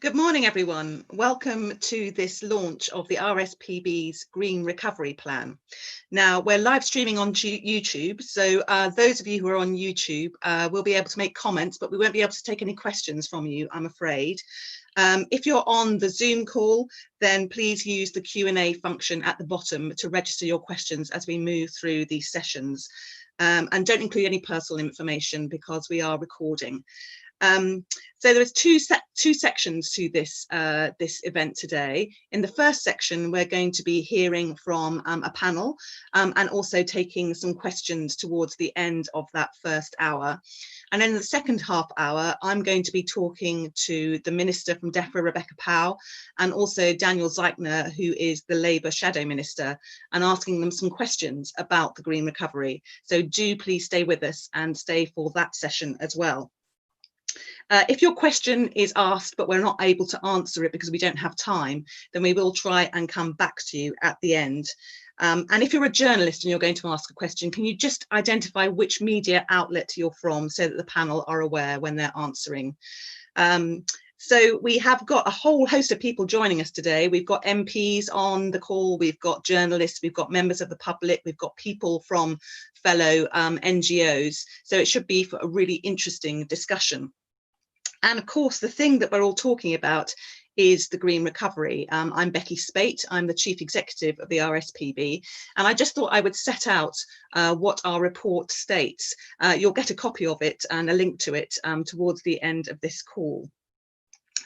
Good morning, everyone. Welcome to this launch of the RSPB's Green Recovery Plan. Now, we're live streaming on YouTube, so those of you who are on YouTube will be able to make comments, but we won't be able to take any questions from you, I'm afraid. If you're on the Zoom call, then please use the Q&A function at the bottom to register your questions as we move through these sessions. And don't include any personal information because we are recording. So there's two sections to this event today. In the first section, we're going to be hearing from a panel and also taking some questions towards the end of that first hour. And then in the second half hour, I'm going to be talking to the Minister from DEFRA, Rebecca Powell, and also Daniel Zeichner, who is the Labour Shadow Minister, and asking them some questions about the green recovery. So do please stay with us and stay for that session as well. If your question is asked, but we're not able to answer it because we don't have time, then we will try and come back to you at the end. And if you're a journalist and you're going to ask a question, can you just identify which media outlet you're from so that the panel are aware when they're answering? So we have got a whole host of people joining us today. We've got MPs on the call, we've got journalists, we've got members of the public, we've got people from fellow NGOs. So it should be for a really interesting discussion. And of course, the thing that we're all talking about is the green recovery. I'm Beccy Speight, I'm the Chief Executive of the RSPB, and I just thought I would set out what our report states. You'll get a copy of it and a link to it towards the end of this call.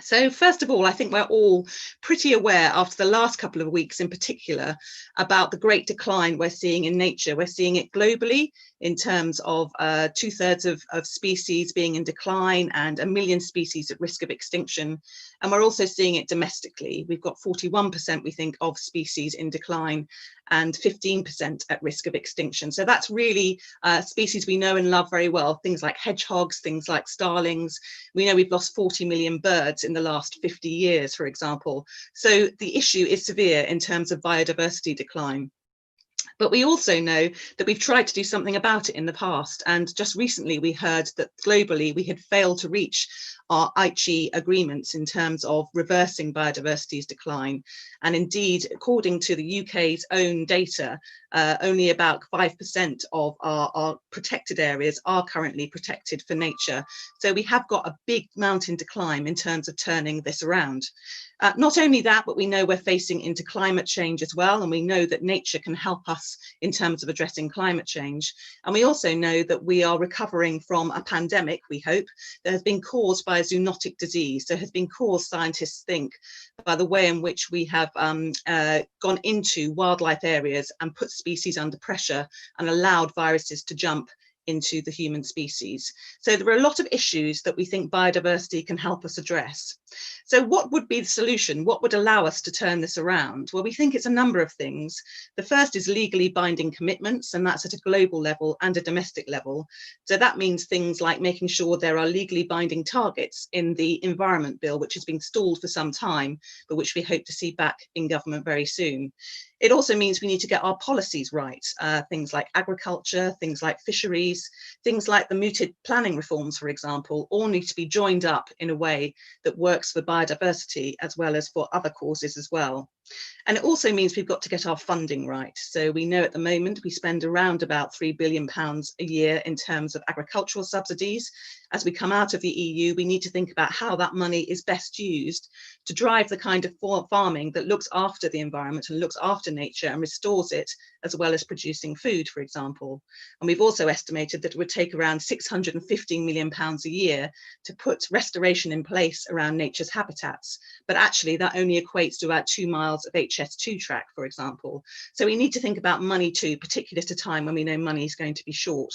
So first of all, I think we're all pretty aware after the last couple of weeks in particular about the great decline we're seeing in nature. We're seeing it globally in terms of 2/3 of species being in decline and 1 million species at risk of extinction. And we're also seeing it domestically. We've got 41%, we think, of species in decline and 15% at risk of extinction. So that's really species we know and love very well, things like hedgehogs, things like starlings. We know we've lost 40 million birds in the last 50 years, for example. So the issue is severe in terms of biodiversity decline. But we also know that we've tried to do something about it in the past. And just recently, we heard that globally, we had failed to reach our Aichi agreements in terms of reversing biodiversity's decline. And indeed, according to the UK's own data, only about 5% of our protected areas are currently protected for nature. So we have got a big mountain to climb in terms of turning this around. Not only that, but we know we're facing into climate change as well, and we know that nature can help us in terms of addressing climate change. And we also know that we are recovering from a pandemic, we hope, that has been caused by a zoonotic disease. So has been caused, scientists think, by the way in which we have gone into wildlife areas and put species under pressure and allowed viruses to jump into the human species. So there are a lot of issues that we think biodiversity can help us address. So what would be the solution? What would allow us to turn this around? Well, we think it's a number of things. The first is legally binding commitments, and that's at a global level and a domestic level. So that means things like making sure there are legally binding targets in the Environment Bill, which has been stalled for some time, but which we hope to see back in government very soon. It also means we need to get our policies right, things like agriculture, things like fisheries, things like the mooted planning reforms, for example, all need to be joined up in a way that works for biodiversity as well as for other causes as well. And it also means we've got to get our funding right. So we know at the moment we spend around about £3 billion a year in terms of agricultural subsidies. As we come out of the EU, we need to think about how that money is best used to drive the kind of farming that looks after the environment and looks after nature and restores it, as well as producing food, for example. And we've also estimated that it would take around £615 million a year to put restoration in place around nature's habitats. But actually that only equates to about 2 miles of HS2 track, for example. So we need to think about money too, particularly at a time when we know money is going to be short.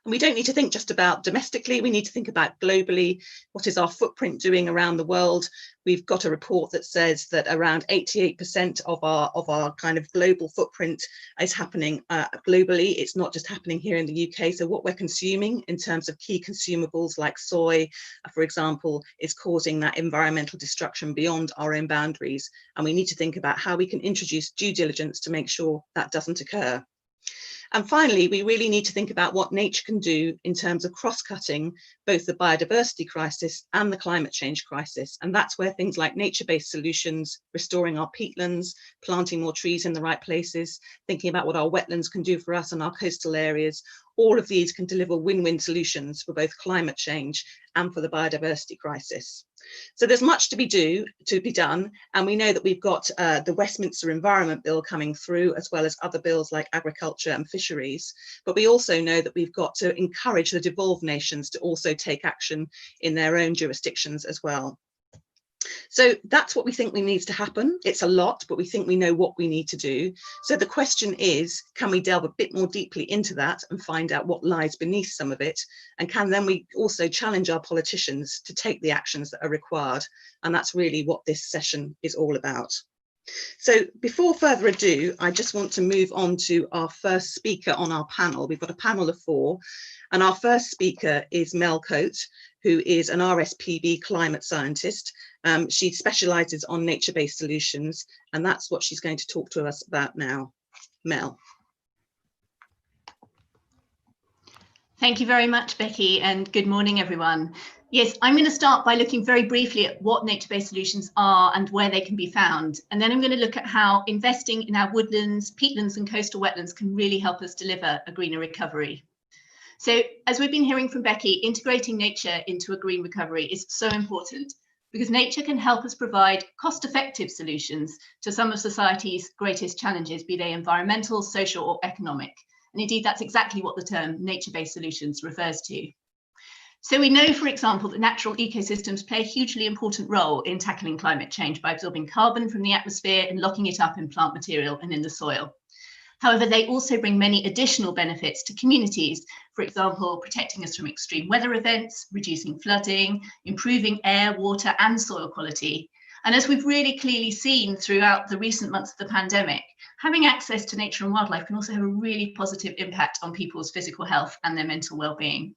And we don't need to think just about domestically, we need to think about globally. What is our footprint doing around the world? We've got a report that says that around 88% of our kind of global footprint is happening globally. It's not just happening here in the UK. So what we're consuming in terms of key consumables like soy, for example, is causing that environmental destruction beyond our own boundaries. And we need to think about how we can introduce due diligence to make sure that doesn't occur. And finally, we really need to think about what nature can do in terms of cross-cutting both the biodiversity crisis and the climate change crisis. And that's where things like nature-based solutions, restoring our peatlands, planting more trees in the right places, thinking about what our wetlands can do for us and our coastal areas, all of these can deliver win-win solutions for both climate change and for the biodiversity crisis. So there's much to be done, and we know that we've got the Westminster Environment Bill coming through, as well as other bills like agriculture and fisheries. But we also know that we've got to encourage the devolved nations to also take action in their own jurisdictions as well. So that's what we think needs to happen. It's a lot, but we think we know what we need to do. So the question is, can we delve a bit more deeply into that and find out what lies beneath some of it? And can then we also challenge our politicians to take the actions that are required? And that's really what this session is all about. So before further ado, I just want to move on to our first speaker on our panel. We've got a panel of 4, and our first speaker is Mel Coath, who is an RSPB climate scientist. She specialises on nature-based solutions, and that's what she's going to talk to us about now. Mel. Thank you very much, Becky, and good morning, everyone. Yes, I'm going to start by looking very briefly at what nature-based solutions are and where they can be found. And then I'm going to look at how investing in our woodlands, peatlands and coastal wetlands can really help us deliver a greener recovery. So as we've been hearing from Becky, integrating nature into a green recovery is so important because nature can help us provide cost-effective solutions to some of society's greatest challenges, be they environmental, social or economic. And indeed, that's exactly what the term nature-based solutions refers to. So we know, for example, that natural ecosystems play a hugely important role in tackling climate change by absorbing carbon from the atmosphere and locking it up in plant material and in the soil. However, they also bring many additional benefits to communities, for example, protecting us from extreme weather events, reducing flooding, improving air, water and soil quality. And as we've really clearly seen throughout the recent months of the pandemic, having access to nature and wildlife can also have a really positive impact on people's physical health and their mental well-being.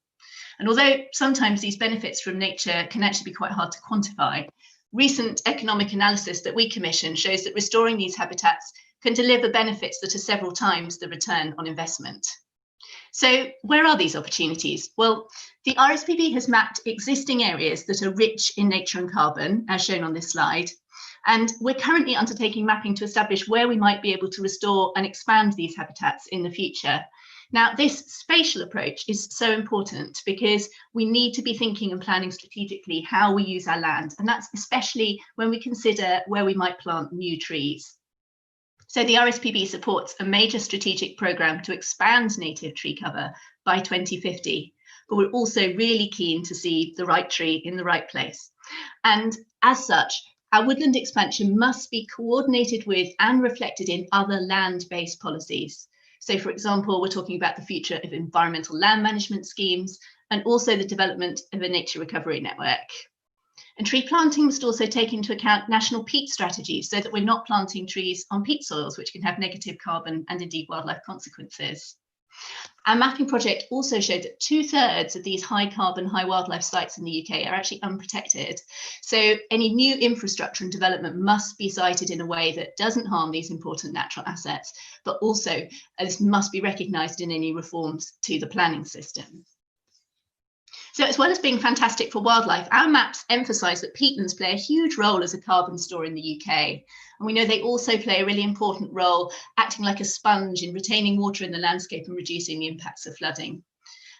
And although sometimes these benefits from nature can actually be quite hard to quantify, recent economic analysis that we commissioned shows that restoring these habitats can deliver benefits that are several times the return on investment. So where are these opportunities? Well, the RSPB has mapped existing areas that are rich in nature and carbon, as shown on this slide. And we're currently undertaking mapping to establish where we might be able to restore and expand these habitats in the future. Now, this spatial approach is so important because we need to be thinking and planning strategically how we use our land. And that's especially when we consider where we might plant new trees. So the RSPB supports a major strategic programme to expand native tree cover by 2050, but we're also really keen to see the right tree in the right place. And as such, our woodland expansion must be coordinated with and reflected in other land-based policies. So for example, we're talking about the future of environmental land management schemes and also the development of a nature recovery network. And tree planting must also take into account national peat strategies so that we're not planting trees on peat soils, which can have negative carbon and indeed wildlife consequences. Our mapping project also showed that 2/3 of these high carbon, high wildlife sites in the UK are actually unprotected. So any new infrastructure and development must be sited in a way that doesn't harm these important natural assets, but also this must be recognised in any reforms to the planning system. So as well as being fantastic for wildlife, our maps emphasise that peatlands play a huge role as a carbon store in the UK. And we know they also play a really important role acting like a sponge in retaining water in the landscape and reducing the impacts of flooding.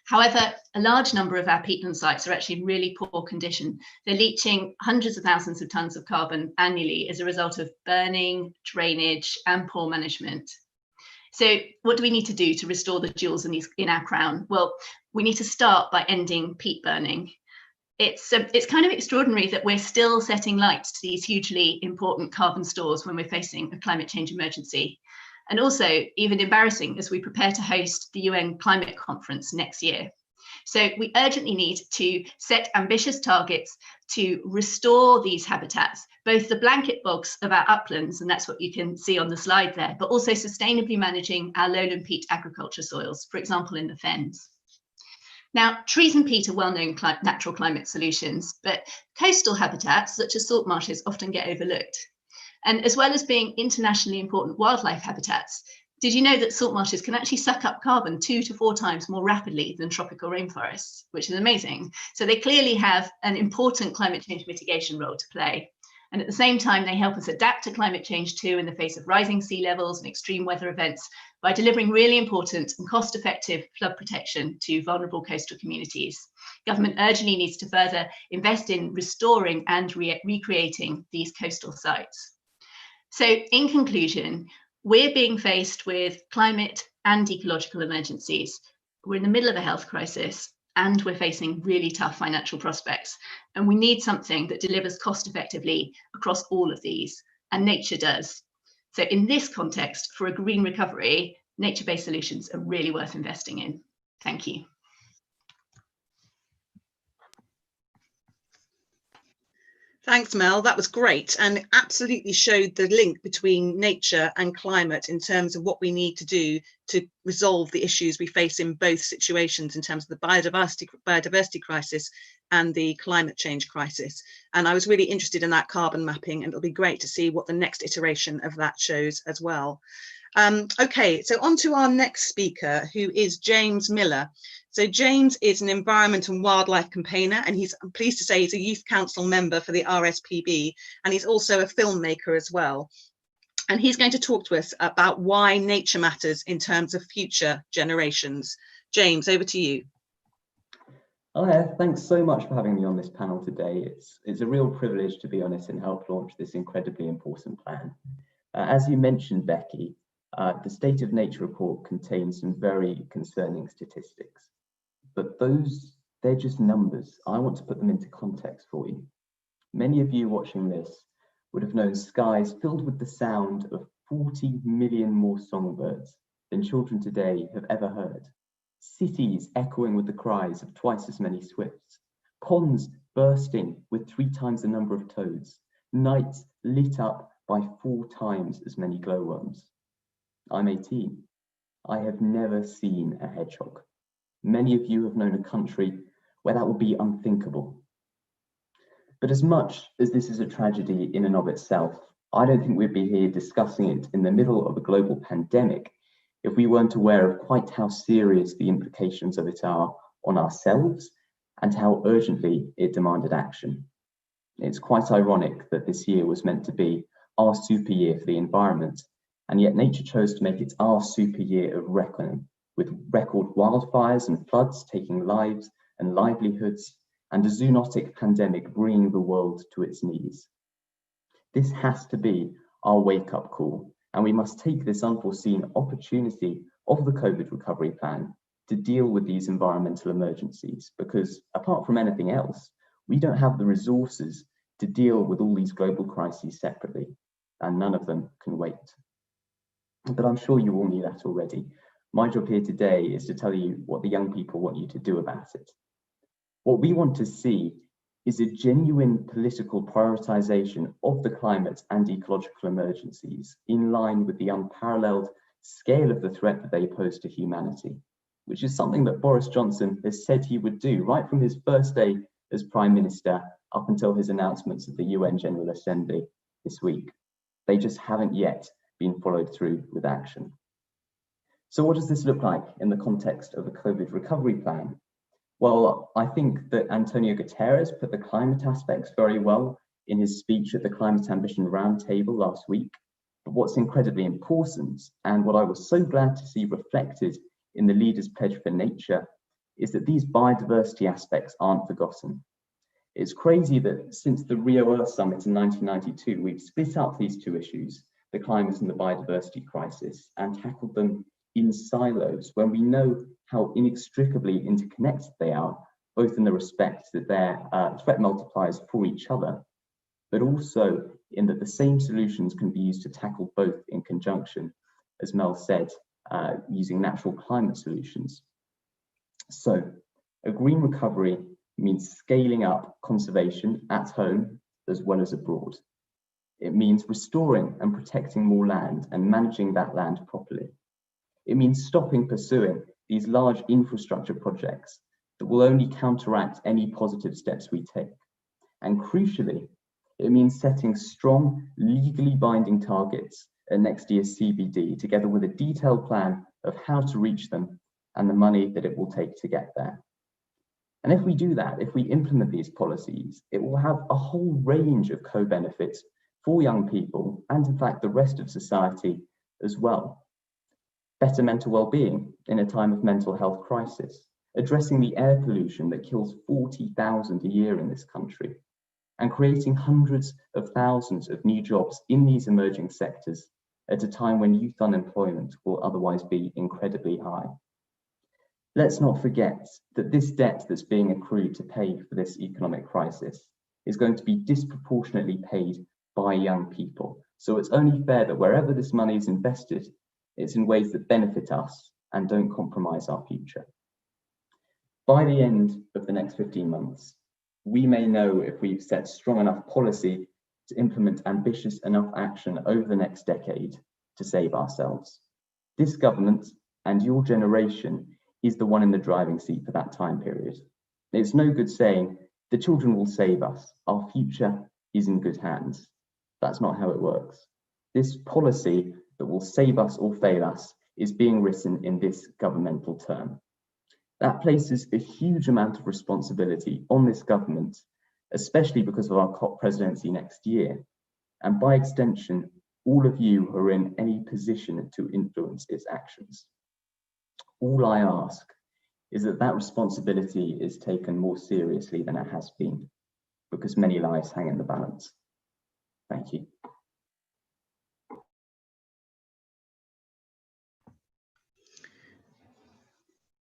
However, a large number of our peatland sites are actually in really poor condition. They're leaching hundreds of thousands of tonnes of carbon annually as a result of burning, drainage and poor management. So what do we need to do to restore the jewels in our crown? Well, we need to start by ending peat burning. It's kind of extraordinary that we're still setting light to these hugely important carbon stores when we're facing a climate change emergency. And also even embarrassing as we prepare to host the UN climate conference next year. So we urgently need to set ambitious targets to restore these habitats, both the blanket bogs of our uplands, and that's what you can see on the slide there, but also sustainably managing our lowland peat agriculture soils, for example, in the fens. Now, trees and peat are well-known natural climate solutions, but coastal habitats, such as salt marshes, often get overlooked. And as well as being internationally important wildlife habitats, Did you know that salt marshes can actually suck up carbon 2 to 4 times more rapidly than tropical rainforests, which is amazing. So they clearly have an important climate change mitigation role to play. And at the same time, they help us adapt to climate change too in the face of rising sea levels and extreme weather events by delivering really important and cost-effective flood protection to vulnerable coastal communities. Government urgently needs to further invest in restoring and recreating these coastal sites. So in conclusion, we're being faced with climate and ecological emergencies. We're in the middle of a health crisis, and we're facing really tough financial prospects. And we need something that delivers cost effectively across all of these, and nature does. So in this context, for a green recovery, nature-based solutions are really worth investing in. Thank you. Thanks, Mel. That was great, and absolutely showed the link between nature and climate in terms of what we need to do to resolve the issues we face in both situations in terms of the biodiversity crisis and the climate change crisis. And I was really interested in that carbon mapping, and it'll be great to see what the next iteration of that shows as well. Okay, so on to our next speaker, who is James Miller. So James is an environment and wildlife campaigner, and I'm pleased to say he's a youth council member for the RSPB, and he's also a filmmaker as well. And he's going to talk to us about why nature matters in terms of future generations. James, over to you. Hi, thanks so much for having me on this panel today. It's a real privilege to be honest and help launch this incredibly important plan. As you mentioned, Becky, the State of Nature report contains some very concerning statistics, but they're just numbers. I want to put them into context for you. Many of you watching this would have known skies filled with the sound of 40 million more songbirds than children today have ever heard. Cities echoing with the cries of twice as many swifts. Ponds bursting with 3 times the number of toads. Nights lit up by 4 times as many glowworms. I'm 18. I have never seen a hedgehog. Many of you have known a country where that would be unthinkable. But as much as this is a tragedy in and of itself, I don't think we'd be here discussing it in the middle of a global pandemic if we weren't aware of quite how serious the implications of it are on ourselves and how urgently it demanded action. It's quite ironic that this year was meant to be our super year for the environment, and yet nature chose to make it our super year of reckoning, with record wildfires and floods taking lives and livelihoods, and a zoonotic pandemic bringing the world to its knees. This has to be our wake-up call, and we must take this unforeseen opportunity of the COVID recovery plan to deal with these environmental emergencies, because apart from anything else, we don't have the resources to deal with all these global crises separately, and none of them can wait. But I'm sure you all knew that already. My job here today is to tell you what the young people want you to do about it. What we want to see is a genuine political prioritization of the climate and ecological emergencies in line with the unparalleled scale of the threat that they pose to humanity, which is something that Boris Johnson has said he would do right from his first day as Prime Minister up until his announcements at the UN General Assembly this week. They just haven't yet been followed through with action. So what does this look like in the context of a COVID recovery plan? Well, I think that Antonio Guterres put the climate aspects very well in his speech at the Climate Ambition Roundtable last week. But what's incredibly important, and what I was so glad to see reflected in the Leaders' Pledge for Nature, is that these biodiversity aspects aren't forgotten. It's crazy that since the Rio Earth Summit in 1992, we've split up these two issues, the climate and the biodiversity crisis, and tackled them in silos when we know how inextricably interconnected they are, both in the respect that they're threat multipliers for each other, but also in that the same solutions can be used to tackle both in conjunction, as Mel said, using natural climate solutions. So a green recovery means scaling up conservation at home as well as abroad. It means restoring and protecting more land and managing that land properly. It means stopping pursuing these large infrastructure projects that will only counteract any positive steps we take. And crucially, it means setting strong, legally binding targets at next year's CBD, together with a detailed plan of how to reach them and the money that it will take to get there. And if we do that, if we implement these policies, it will have a whole range of co-benefits for young people and, in fact, the rest of society as well. Better mental well-being in a time of mental health crisis, addressing the air pollution that kills 40,000 a year in this country, and creating hundreds of thousands of new jobs in these emerging sectors at a time when youth unemployment will otherwise be incredibly high. Let's not forget that this debt that's being accrued to pay for this economic crisis is going to be disproportionately paid by young people. So it's only fair that wherever this money is invested, it's in ways that benefit us and don't compromise our future. By the end of the next 15 months, we may know if we've set strong enough policy to implement ambitious enough action over the next decade to save ourselves. This government and your generation is the one in the driving seat for that time period. It's no good saying the children will save us, our future is in good hands. That's not how it works. This policy that will save us or fail us is being written in this governmental term. That places a huge amount of responsibility on this government, especially because of our COP presidency next year, and by extension, all of you who are in any position to influence its actions. All I ask is that that responsibility is taken more seriously than it has been, because many lives hang in the balance. Thank you.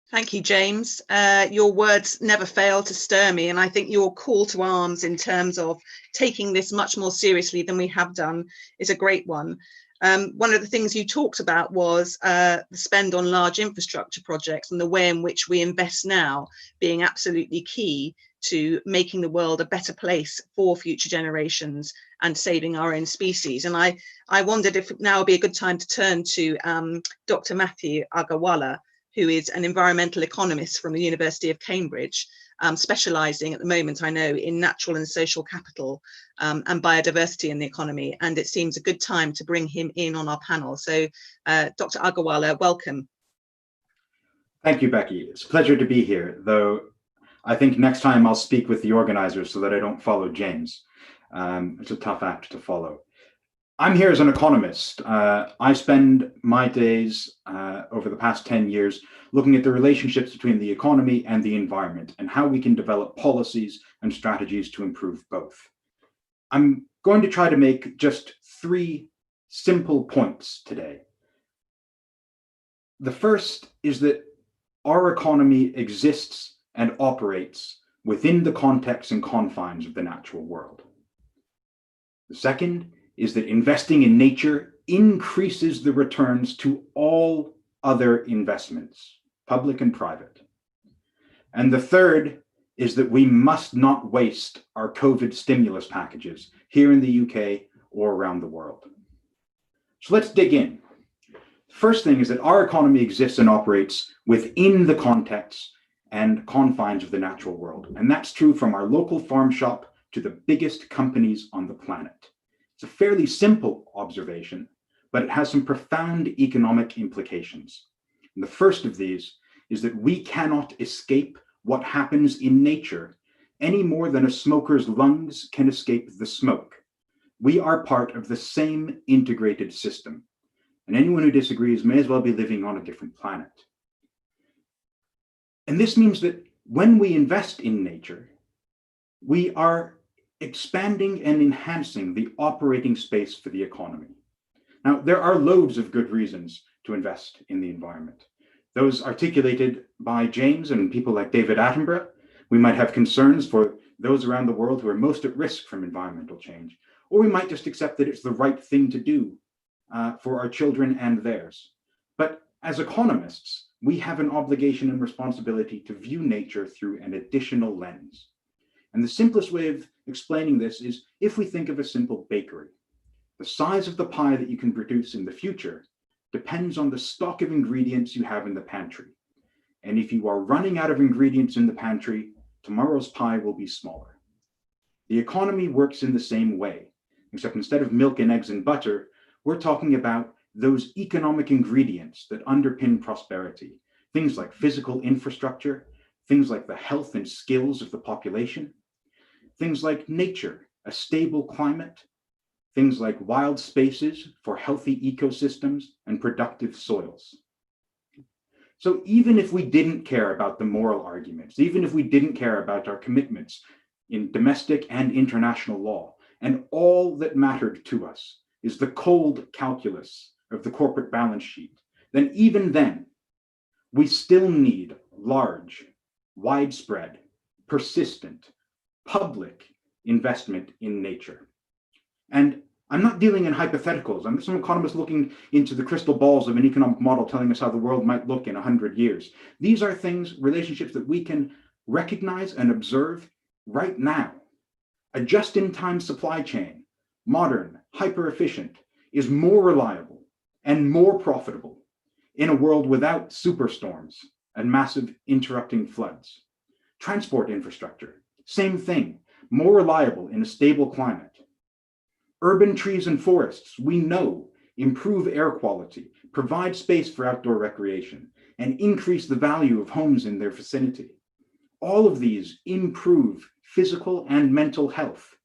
Thank you, James. Your words never fail to stir me, and I think your call to arms in terms of taking this much more seriously than we have done is a great one. One of the things you talked about was the spend on large infrastructure projects and the way in which we invest now being absolutely key to making the world a better place for future generations and saving our own species. And I wondered if now would be a good time to turn to Dr. Matthew Agarwala, who is an environmental economist from the University of Cambridge, specialising at the moment, I know, in natural and social capital and biodiversity in the economy. And it seems a good time to bring him in on our panel. So Dr. Agarwala, welcome. Thank you, Becky. It's a pleasure to be here, though I think next time I'll speak with the organizers so that I don't follow James. It's a tough act to follow. I'm here as an economist. I spend my days over the past 10 years looking at the relationships between the economy and the environment and how we can develop policies and strategies to improve both. I'm going to try to make just 3 simple points today. The first is that our economy exists and operates within the context and confines of the natural world. The second is that investing in nature increases the returns to all other investments, public and private. And the third is that we must not waste our COVID stimulus packages here in the UK or around the world. So let's dig in. First thing is that our economy exists and operates within the context and confines of the natural world. And that's true from our local farm shop to the biggest companies on the planet. It's a fairly simple observation, but it has some profound economic implications. And the first of these is that we cannot escape what happens in nature any more than a smoker's lungs can escape the smoke. We are part of the same integrated system. And anyone who disagrees may as well be living on a different planet. And this means that when we invest in nature, we are expanding and enhancing the operating space for the economy. Now, there are loads of good reasons to invest in the environment. Those articulated by James and people like David Attenborough. We might have concerns for those around the world who are most at risk from environmental change, or we might just accept that it's the right thing to do for our children and theirs. But as economists, we have an obligation and responsibility to view nature through an additional lens. And the simplest way of explaining this is if we think of a simple bakery. The size of the pie that you can produce in the future depends on the stock of ingredients you have in the pantry. And if you are running out of ingredients in the pantry, tomorrow's pie will be smaller. The economy works in the same way, except instead of milk and eggs and butter, We're talking about those economic ingredients that underpin prosperity, things like physical infrastructure, things like the health and skills of the population, things like nature, a stable climate, things like wild spaces for healthy ecosystems and productive soils. So even if we didn't care about the moral arguments, even if we didn't care about our commitments in domestic and international law, and all that mattered to us is the cold calculus of the corporate balance sheet, then even then, we still need large, widespread, persistent, public investment in nature. And I'm not dealing in hypotheticals. I'm some economist looking into the crystal balls of an economic model telling us how the world might look in 100 years. These are things, relationships that we can recognize and observe right now. A just-in-time supply chain, modern, hyper-efficient, is more reliable and more profitable in a world without superstorms and massive interrupting floods. Transport infrastructure, same thing, more reliable in a stable climate. Urban trees and forests, we know, improve air quality, provide space for outdoor recreation, and increase the value of homes in their vicinity. All of these improve physical and mental health.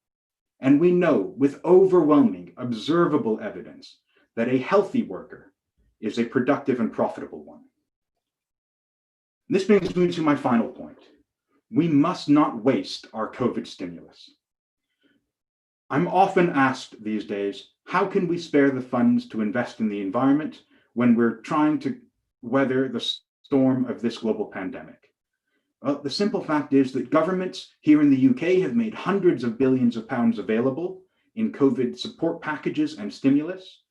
And we know with overwhelming, observable evidence that a healthy worker is a productive and profitable one. This brings me to my final point. We must not waste our COVID stimulus. I'm often asked these days, how can we spare the funds to invest in the environment when we're trying to weather the storm of this global pandemic? Well, the simple fact is that governments here in the UK have made hundreds of billions of pounds available in COVID support packages and stimulus,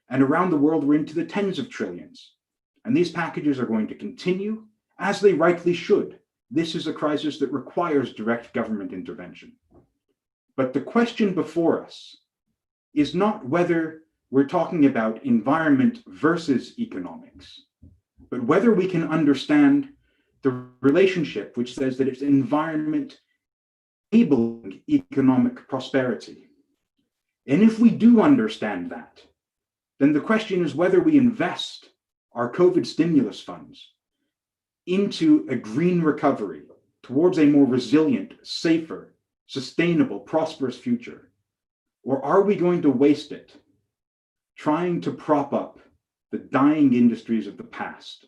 and around the world we're into the tens of trillions. And these packages are going to continue, as they rightly should. This is a crisis that requires direct government intervention. But the question before us is not whether we're talking about environment versus economics, but whether we can understand the relationship which says that it's environment enabling economic prosperity. And if we do understand that, then the question is whether we invest our COVID stimulus funds into a green recovery towards a more resilient, safer, sustainable, prosperous future, or are we going to waste it trying to prop up the dying industries of the past?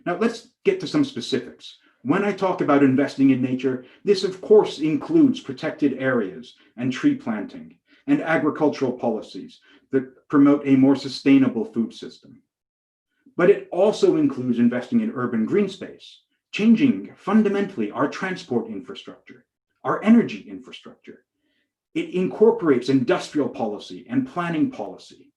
Now let's get to some specifics. When I talk about investing in nature, this of course includes protected areas and tree planting and agricultural policies that promote a more sustainable food system. But it also includes investing in urban green space, changing fundamentally our transport infrastructure, our energy infrastructure. It incorporates industrial policy and planning policy.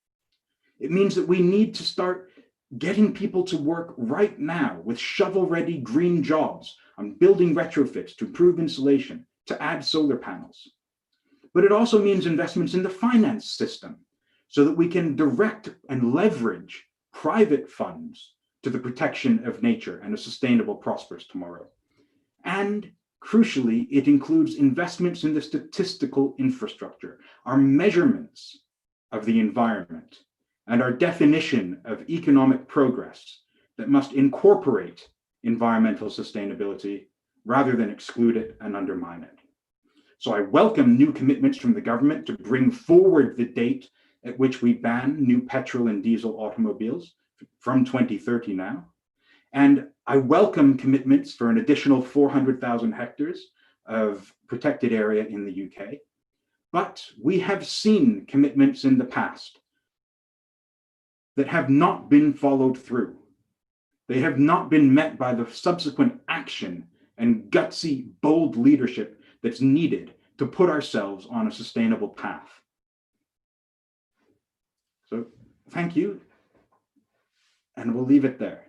It means that we need to start getting people to work right now with shovel-ready green jobs on building retrofits to improve insulation, to add solar panels. But it also means investments in the finance system so that we can direct and leverage private funds to the protection of nature and a sustainable, prosperous tomorrow. And crucially, it includes investments in the statistical infrastructure, our measurements of the environment, and our definition of economic progress that must incorporate environmental sustainability rather than exclude it and undermine it. So I welcome new commitments from the government to bring forward the date at which we ban new petrol and diesel automobiles from 2030 now. And I welcome commitments for an additional 400,000 hectares of protected area in the UK. But we have seen commitments in the past that have not been followed through. They have not been met by the subsequent action and gutsy, bold leadership that's needed to put ourselves on a sustainable path. So thank you, and we'll leave it there.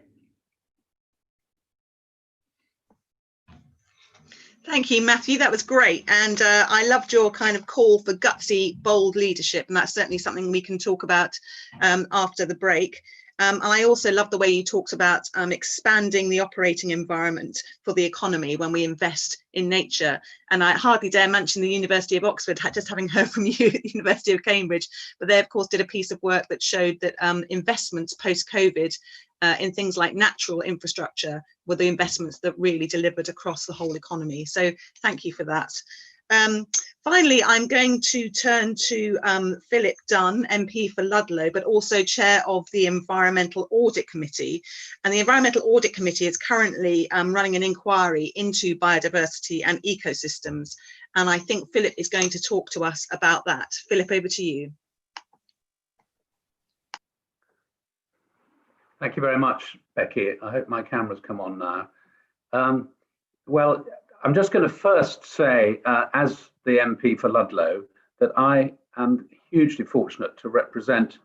Thank you, Matthew. That was great. And I loved your kind of call for gutsy, bold leadership. And that's certainly something we can talk about after the break. And I also love the way you talked about expanding the operating environment for the economy when we invest in nature. And I hardly dare mention the University of Oxford, just having heard from you at the University of Cambridge, but they of course did a piece of work that showed that investments post-COVID in things like natural infrastructure were the investments that really delivered across the whole economy. So thank you for that. Finally, I'm going to turn to Philip Dunn, MP for Ludlow, but also chair of the Environmental Audit Committee. And the Environmental Audit Committee is currently running an inquiry into biodiversity and ecosystems. And I think Philip is going to talk to us about that. Philip, over to you. Thank you very much, Becky. I hope my camera's come on now. Well, I'm just going to first say, as the MP for Ludlow, that I am hugely fortunate to represent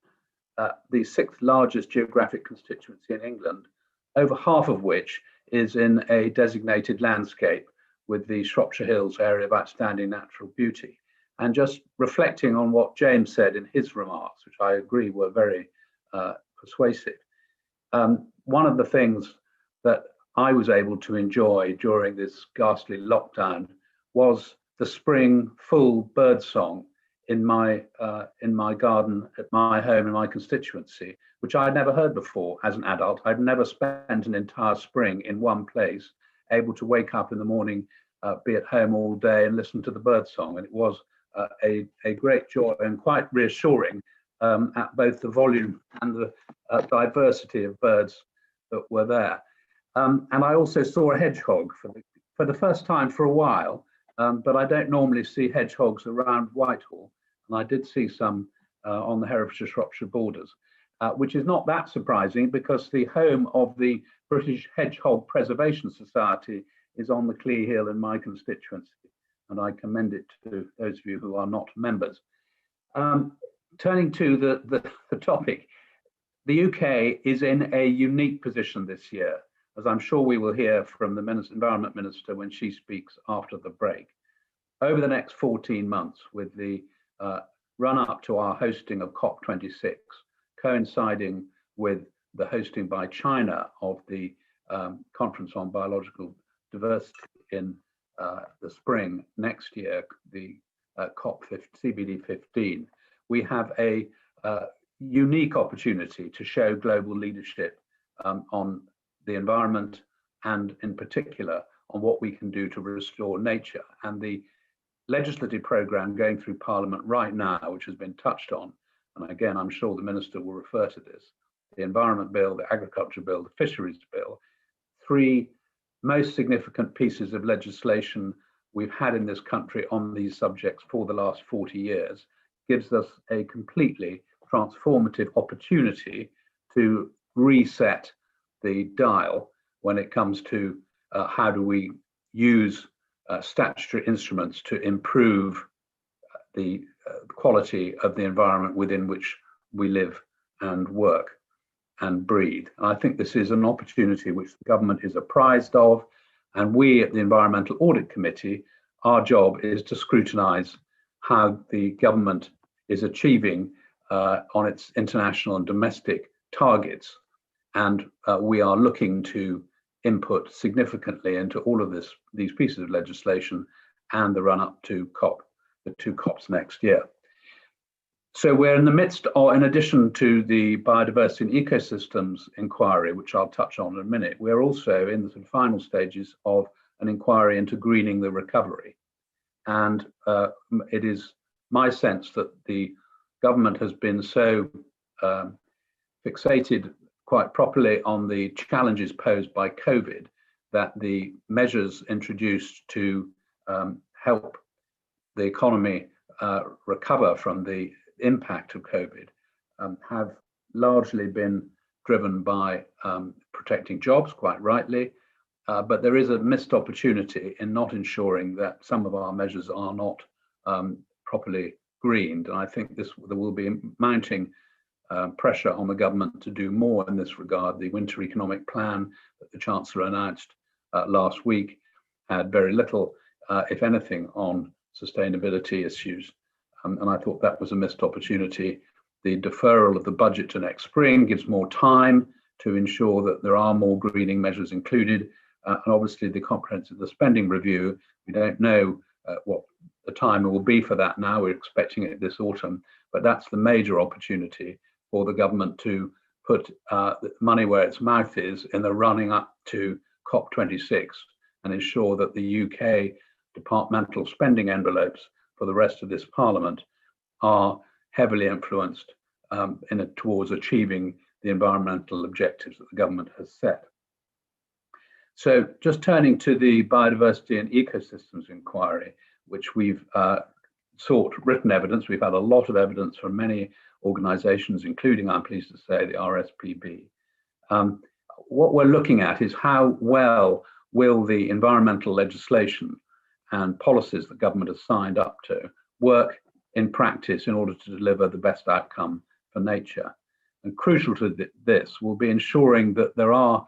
the 6th largest geographic constituency in England, over half of which is in a designated landscape with the Shropshire Hills area of outstanding natural beauty. And just reflecting on what James said in his remarks, which I agree were very persuasive. One of the things that I was able to enjoy during this ghastly lockdown was the spring full bird song in my garden at my home in my constituency, which I had never heard before as an adult. I'd never spent an entire spring in one place, able to wake up in the morning, be at home all day and listen to the bird song. And it was a great joy and quite reassuring at both the volume and the diversity of birds that were there. And I also saw a hedgehog for the first time for a while, but I don't normally see hedgehogs around Whitehall. And I did see some on the Herefordshire-Shropshire borders, which is not that surprising because the home of the British Hedgehog Preservation Society is on the Clee Hill in my constituency, and I commend it to those of you who are not members. Turning to the topic, the UK is in a unique position this year, as I'm sure we will hear from the Environment Minister when she speaks after the break. Over the next 14 months, with the run-up to our hosting of COP26, coinciding with the hosting by China of the Conference on Biological Diversity in the spring next year, the CBD 15, we have a unique opportunity to show global leadership on the environment and in particular on what we can do to restore nature. And the legislative programme going through Parliament right now, which has been touched on, and again, I'm sure the Minister will refer to this, the Environment Bill, the Agriculture Bill, the Fisheries Bill, 3 most significant pieces of legislation we've had in this country on these subjects for the last 40 years, gives us a completely transformative opportunity to reset the dial when it comes to how do we use statutory instruments to improve the quality of the environment within which we live and work and breathe. And I think this is an opportunity which the government is apprised of, and we at the Environmental Audit Committee, our job is to scrutinise how the government is achieving on its international and domestic targets. And we are looking to input significantly into all of these pieces of legislation and the run up to the 2 COPs next year. So we're in the midst, or in addition to the biodiversity and ecosystems inquiry, which I'll touch on in a minute, we're also in the final stages of an inquiry into greening the recovery. And it is my sense that the government has been so fixated quite properly on the challenges posed by COVID that the measures introduced to help the economy recover from the impact of COVID have largely been driven by protecting jobs, quite rightly, but there is a missed opportunity in not ensuring that some of our measures are not properly greened. And I think there will be mounting pressure on the government to do more in this regard. The winter economic plan that the Chancellor announced last week had very little, if anything, on sustainability issues. And I thought that was a missed opportunity. the deferral of the budget to next spring gives more time to ensure that there are more greening measures included. And obviously the comprehensive spending review, we don't know what the time will be for that now. We're expecting it this autumn, but that's the major opportunity for the government to put the money where its mouth is in the running up to COP26 and ensure that the UK departmental spending envelopes for the rest of this Parliament are heavily influenced towards achieving the environmental objectives that the government has set. So just turning to the biodiversity and ecosystems inquiry, which we've sought written evidence. We've had a lot of evidence from many organisations, including, I'm pleased to say, the RSPB. What we're looking at is how well will the environmental legislation and policies that government has signed up to work in practice in order to deliver the best outcome for nature. And crucial to this will be ensuring that there are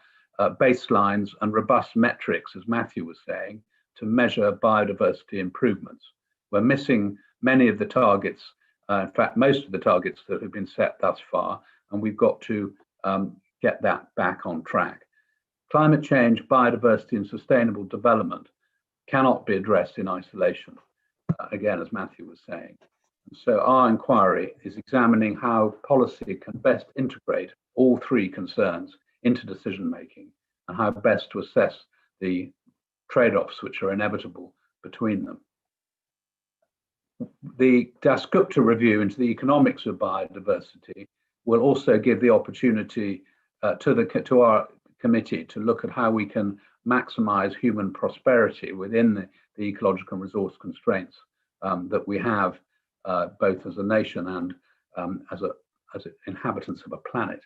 baselines and robust metrics, as Matthew was saying, to measure biodiversity improvements. We're missing many of the targets, in fact, most of the targets that have been set thus far, and we've got to get that back on track. Climate change, biodiversity, and sustainable development cannot be addressed in isolation, again, as Matthew was saying. So our inquiry is examining how policy can best integrate all three concerns into decision making and how best to assess the trade-offs which are inevitable between them. The Dasgupta review into the economics of biodiversity will also give the opportunity to our committee to look at how we can maximize human prosperity within the ecological and resource constraints that we have both as a nation and as inhabitants of a planet.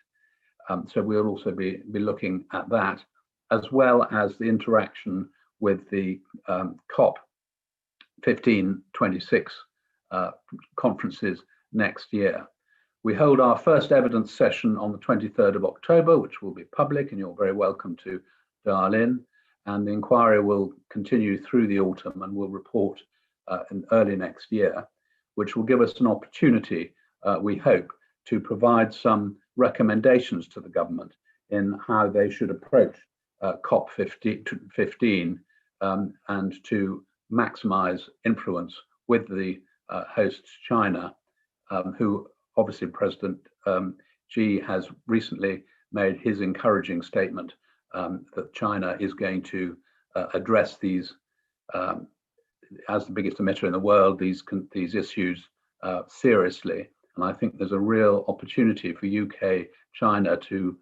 So we'll also be looking at that, as well as the interaction with the COP 1526 conferences next year. We hold our first evidence session on the 23rd of October, which will be public, and you're very welcome to dial in. And the inquiry will continue through the autumn and will report in early next year, which will give us an opportunity, we hope, to provide some recommendations to the government in how they should approach COP 15 and to maximize influence with the host China, who obviously President Xi has recently made his encouraging statement that China is going to address these, as the biggest emitter in the world, these issues seriously. And I think there's a real opportunity for UK, China to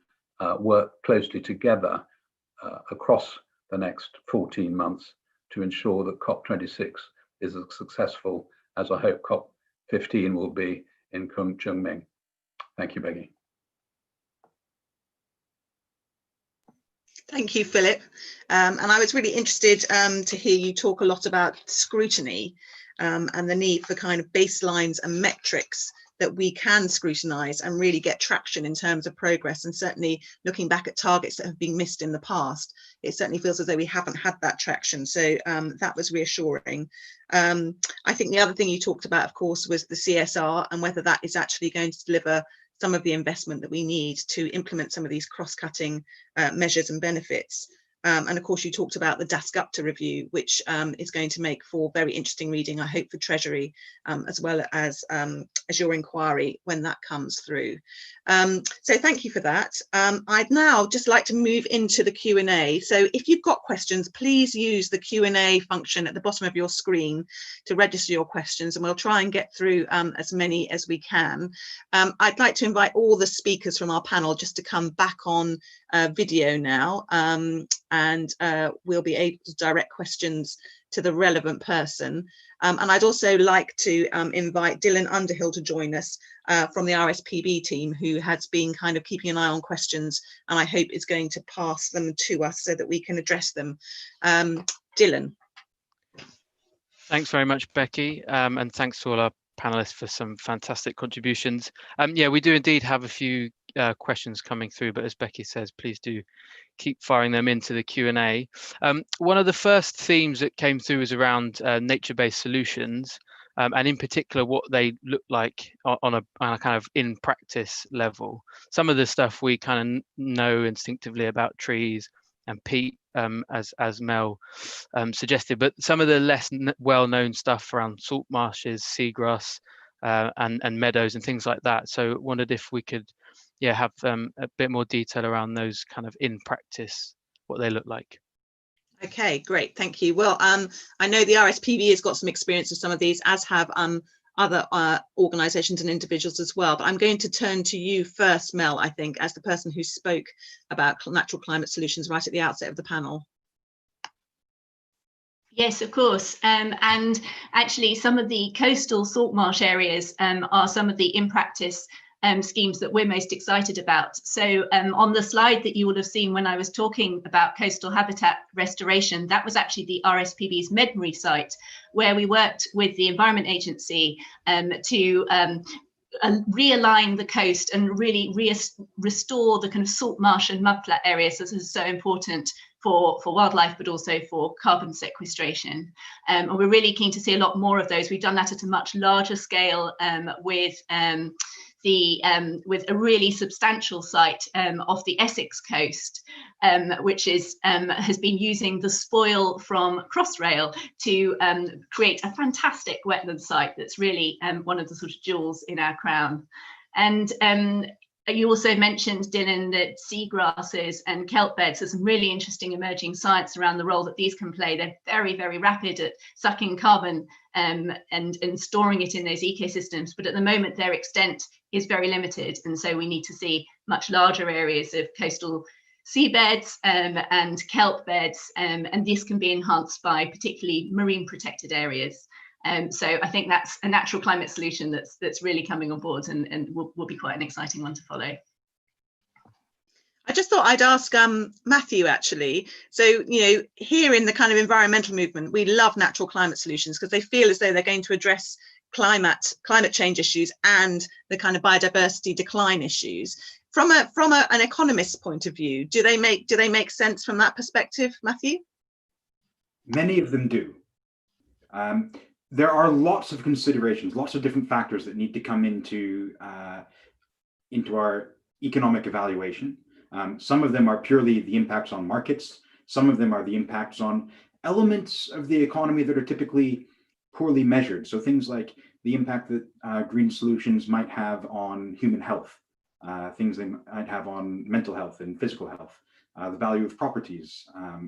work closely together across the next 14 months to ensure that COP26 is as successful as I hope COP15 will be in Kunming. Thank you, Beccy. Thank you, Philip. And I was really interested to hear you talk a lot about scrutiny and the need for kind of baselines and metrics that we can scrutinise and really get traction in terms of progress. And certainly looking back at targets that have been missed in the past, it certainly feels as though we haven't had that traction. So that was reassuring. I think the other thing you talked about, of course, was the CSR and whether that is actually going to deliver some of the investment that we need to implement some of these cross-cutting measures and benefits. And of course, you talked about the Dasgupta review, which is going to make for very interesting reading, I hope, for Treasury, as well as your inquiry when that comes through. So thank you for that. I'd now just like to move into the Q&A. So if you've got questions, please use the Q&A function at the bottom of your screen to register your questions, and we'll try and get through as many as we can. I'd like to invite all the speakers from our panel just to come back on video now, and we'll be able to direct questions to the relevant person. And I'd also like to invite Dylan Underhill to join us from the RSPB team, who has been kind of keeping an eye on questions, and I hope is going to pass them to us so that we can address them. Dylan. Thanks very much, Beccy, and thanks to all our panelists for some fantastic contributions. Yeah, we do indeed have a few questions coming through, but as Beccy says, please do keep firing them into the Q&A. One of the first themes that came through was around nature-based solutions. and in particular what they look like on a kind of in practice level. Some of the stuff we kind of know instinctively about trees and peat, as Mel suggested, but some of the less well-known stuff around salt marshes, seagrass, and meadows and things like that. So wondered if we could have a bit more detail around those kind of in practice, what they look like. Okay, great, thank you. Well, I know the RSPB has got some experience with some of these, as have other organisations and individuals as well. But I'm going to turn to you first, Mel, I think, as the person who spoke about natural climate solutions right at the outset of the panel. Yes, of course. And actually, some of the coastal salt marsh areas are some of the in practice schemes that we're most excited about. So on the slide that you would have seen when I was talking about coastal habitat restoration, that was actually the RSPB's Medbury site, where we worked with the Environment Agency to realign the coast and really restore the kind of salt marsh and mudflat areas. This is so important for wildlife, but also for carbon sequestration. And we're really keen to see a lot more of those. We've done that at a much larger scale with a really substantial site off the Essex coast, which is has been using the spoil from Crossrail to create a fantastic wetland site that's really one of the sort of jewels in our crown. And you also mentioned, Dylan, that seagrasses and kelp beds, there's some really interesting emerging science around the role that these can play. They're very, very rapid at sucking carbon and storing it in those ecosystems, but at the moment their extent is very limited, and so we need to see much larger areas of coastal seabeds and kelp beds, and this can be enhanced by particularly marine protected areas. So I think that's a natural climate solution that's really coming on board and will be quite an exciting one to follow. I just thought I'd ask Matthew, actually. So, you know, here in the kind of environmental movement, we love natural climate solutions because they feel as though they're going to address climate change issues and the kind of biodiversity decline issues. From an economist's point of view, do they make sense from that perspective, Matthew? Many of them do. There are lots of considerations, lots of different factors that need to come into our economic evaluation. Some of them are purely the impacts on markets. Some of them are the impacts on elements of the economy that are typically poorly measured. So things like the impact that green solutions might have on human health, things they might have on mental health and physical health. The value of properties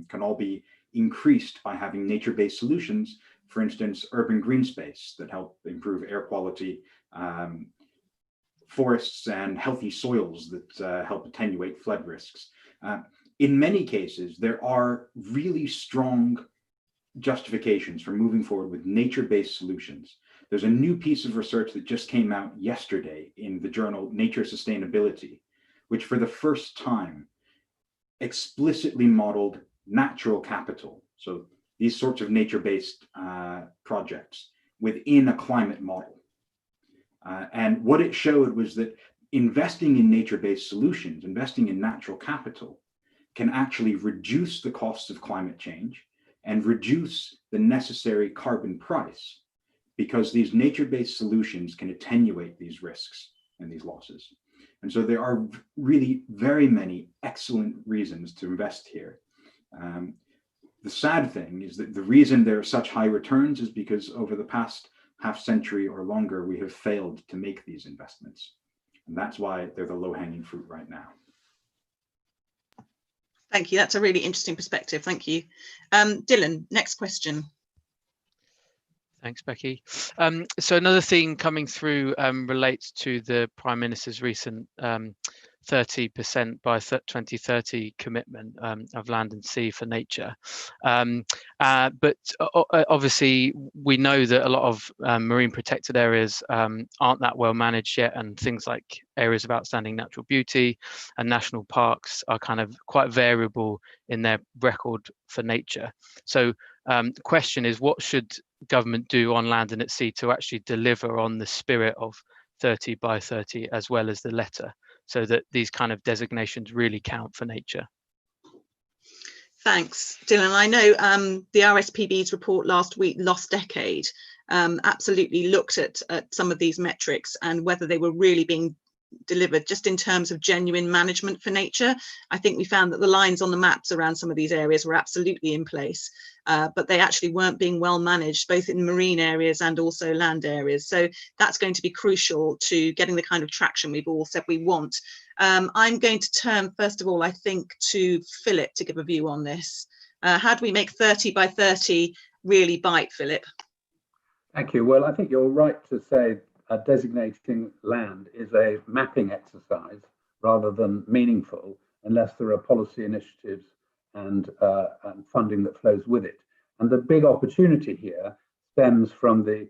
can all be increased by having nature-based solutions. For instance, urban green space that help improve air quality, forests and healthy soils that help attenuate flood risks. In many cases, there are really strong justifications for moving forward with nature-based solutions. There's a new piece of research that just came out yesterday in the journal Nature Sustainability, which for the first time explicitly modeled natural capital. So these sorts of nature-based projects within a climate model. And what it showed was that investing in nature-based solutions, investing in natural capital, can actually reduce the costs of climate change and reduce the necessary carbon price, because these nature-based solutions can attenuate these risks and these losses. And so there are really very many excellent reasons to invest here. The sad thing is that the reason there are such high returns is because over the past half century or longer, we have failed to make these investments. And that's why they're the low-hanging fruit right now. Thank you. That's a really interesting perspective. Thank you. Dylan, next question. Thanks, Beccy. So another thing coming through relates to the Prime Minister's recent 30% by 2030 commitment of land and sea for nature. But obviously, we know that a lot of marine protected areas aren't that well managed yet, and things like areas of outstanding natural beauty and national parks are kind of quite variable in their record for nature. So the question is, what should government do on land and at sea to actually deliver on the spirit of 30 by 30 as well as the letter, so that these kind of designations really count for nature? Thanks, Dylan. I know the RSPB's report last week, Lost Decade, absolutely looked at some of these metrics and whether they were really being delivered just in terms of genuine management for nature. I think we found that the lines on the maps around some of these areas were absolutely in place, but they actually weren't being well managed, both in marine areas and also land areas. So that's going to be crucial to getting the kind of traction we've all said we want. I'm going to turn, first of all, I think, to Philip to give a view on this. How do we make 30 by 30 really bite, Philip? Thank you. Well, I think you're right to say designating land is a mapping exercise rather than meaningful unless there are policy initiatives and funding that flows with it. And the big opportunity here stems from the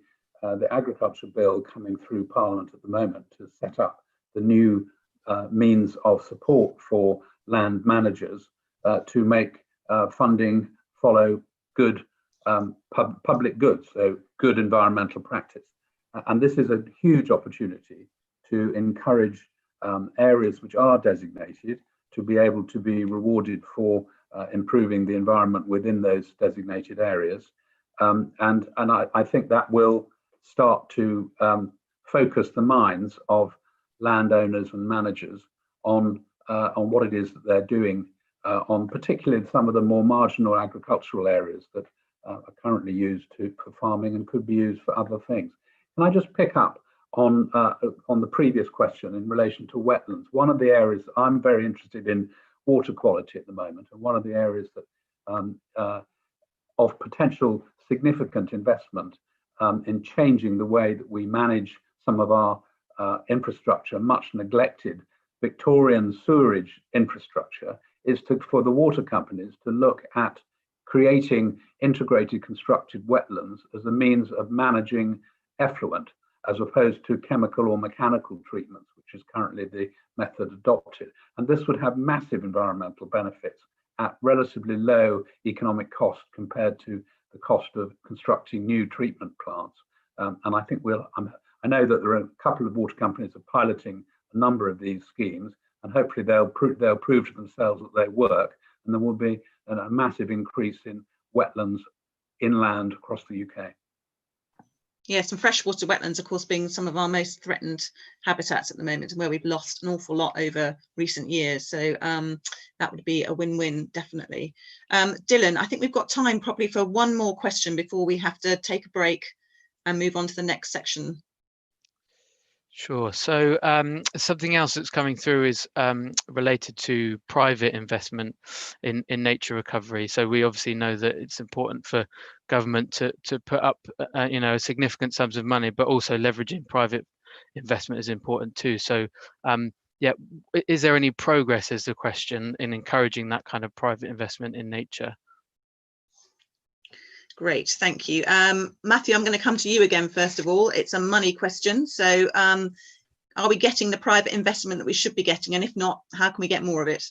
agriculture bill coming through Parliament at the moment to set up the new means of support for land managers to make funding follow good public goods, so good environmental practice. And this is a huge opportunity to encourage areas which are designated to be able to be rewarded for improving the environment within those designated areas. And I think that will start to focus the minds of landowners and managers on what it is that they're doing on particularly some of the more marginal agricultural areas that are currently used for farming and could be used for other things. Can I just pick up on the previous question in relation to wetlands? One of the areas I'm very interested in water quality at the moment, and one of the areas that of potential significant investment in changing the way that we manage some of our infrastructure, much neglected Victorian sewerage infrastructure, is for the water companies to look at creating integrated constructed wetlands as a means of managing effluent, as opposed to chemical or mechanical treatments, which is currently the method adopted. And this would have massive environmental benefits at relatively low economic cost compared to the cost of constructing new treatment plants. And I think I know that there are a couple of water companies are piloting a number of these schemes, and hopefully they'll prove to themselves that they work, and there will be a massive increase in wetlands inland across the UK. Yes, and freshwater wetlands, of course, being some of our most threatened habitats at the moment, and where we've lost an awful lot over recent years. So that would be a win-win, definitely. Dylan, I think we've got time probably for one more question before we have to take a break and move on to the next section. Sure. So something else that's coming through is related to private investment in nature recovery. So we obviously know that it's important for government to put up significant sums of money, but also leveraging private investment is important too. So yeah, is there any progress, is the question, in encouraging that kind of private investment in nature? Great, thank you. Matthew, I'm going to come to you again, first of all. It's a money question. So are we getting the private investment that we should be getting? And if not, how can we get more of it?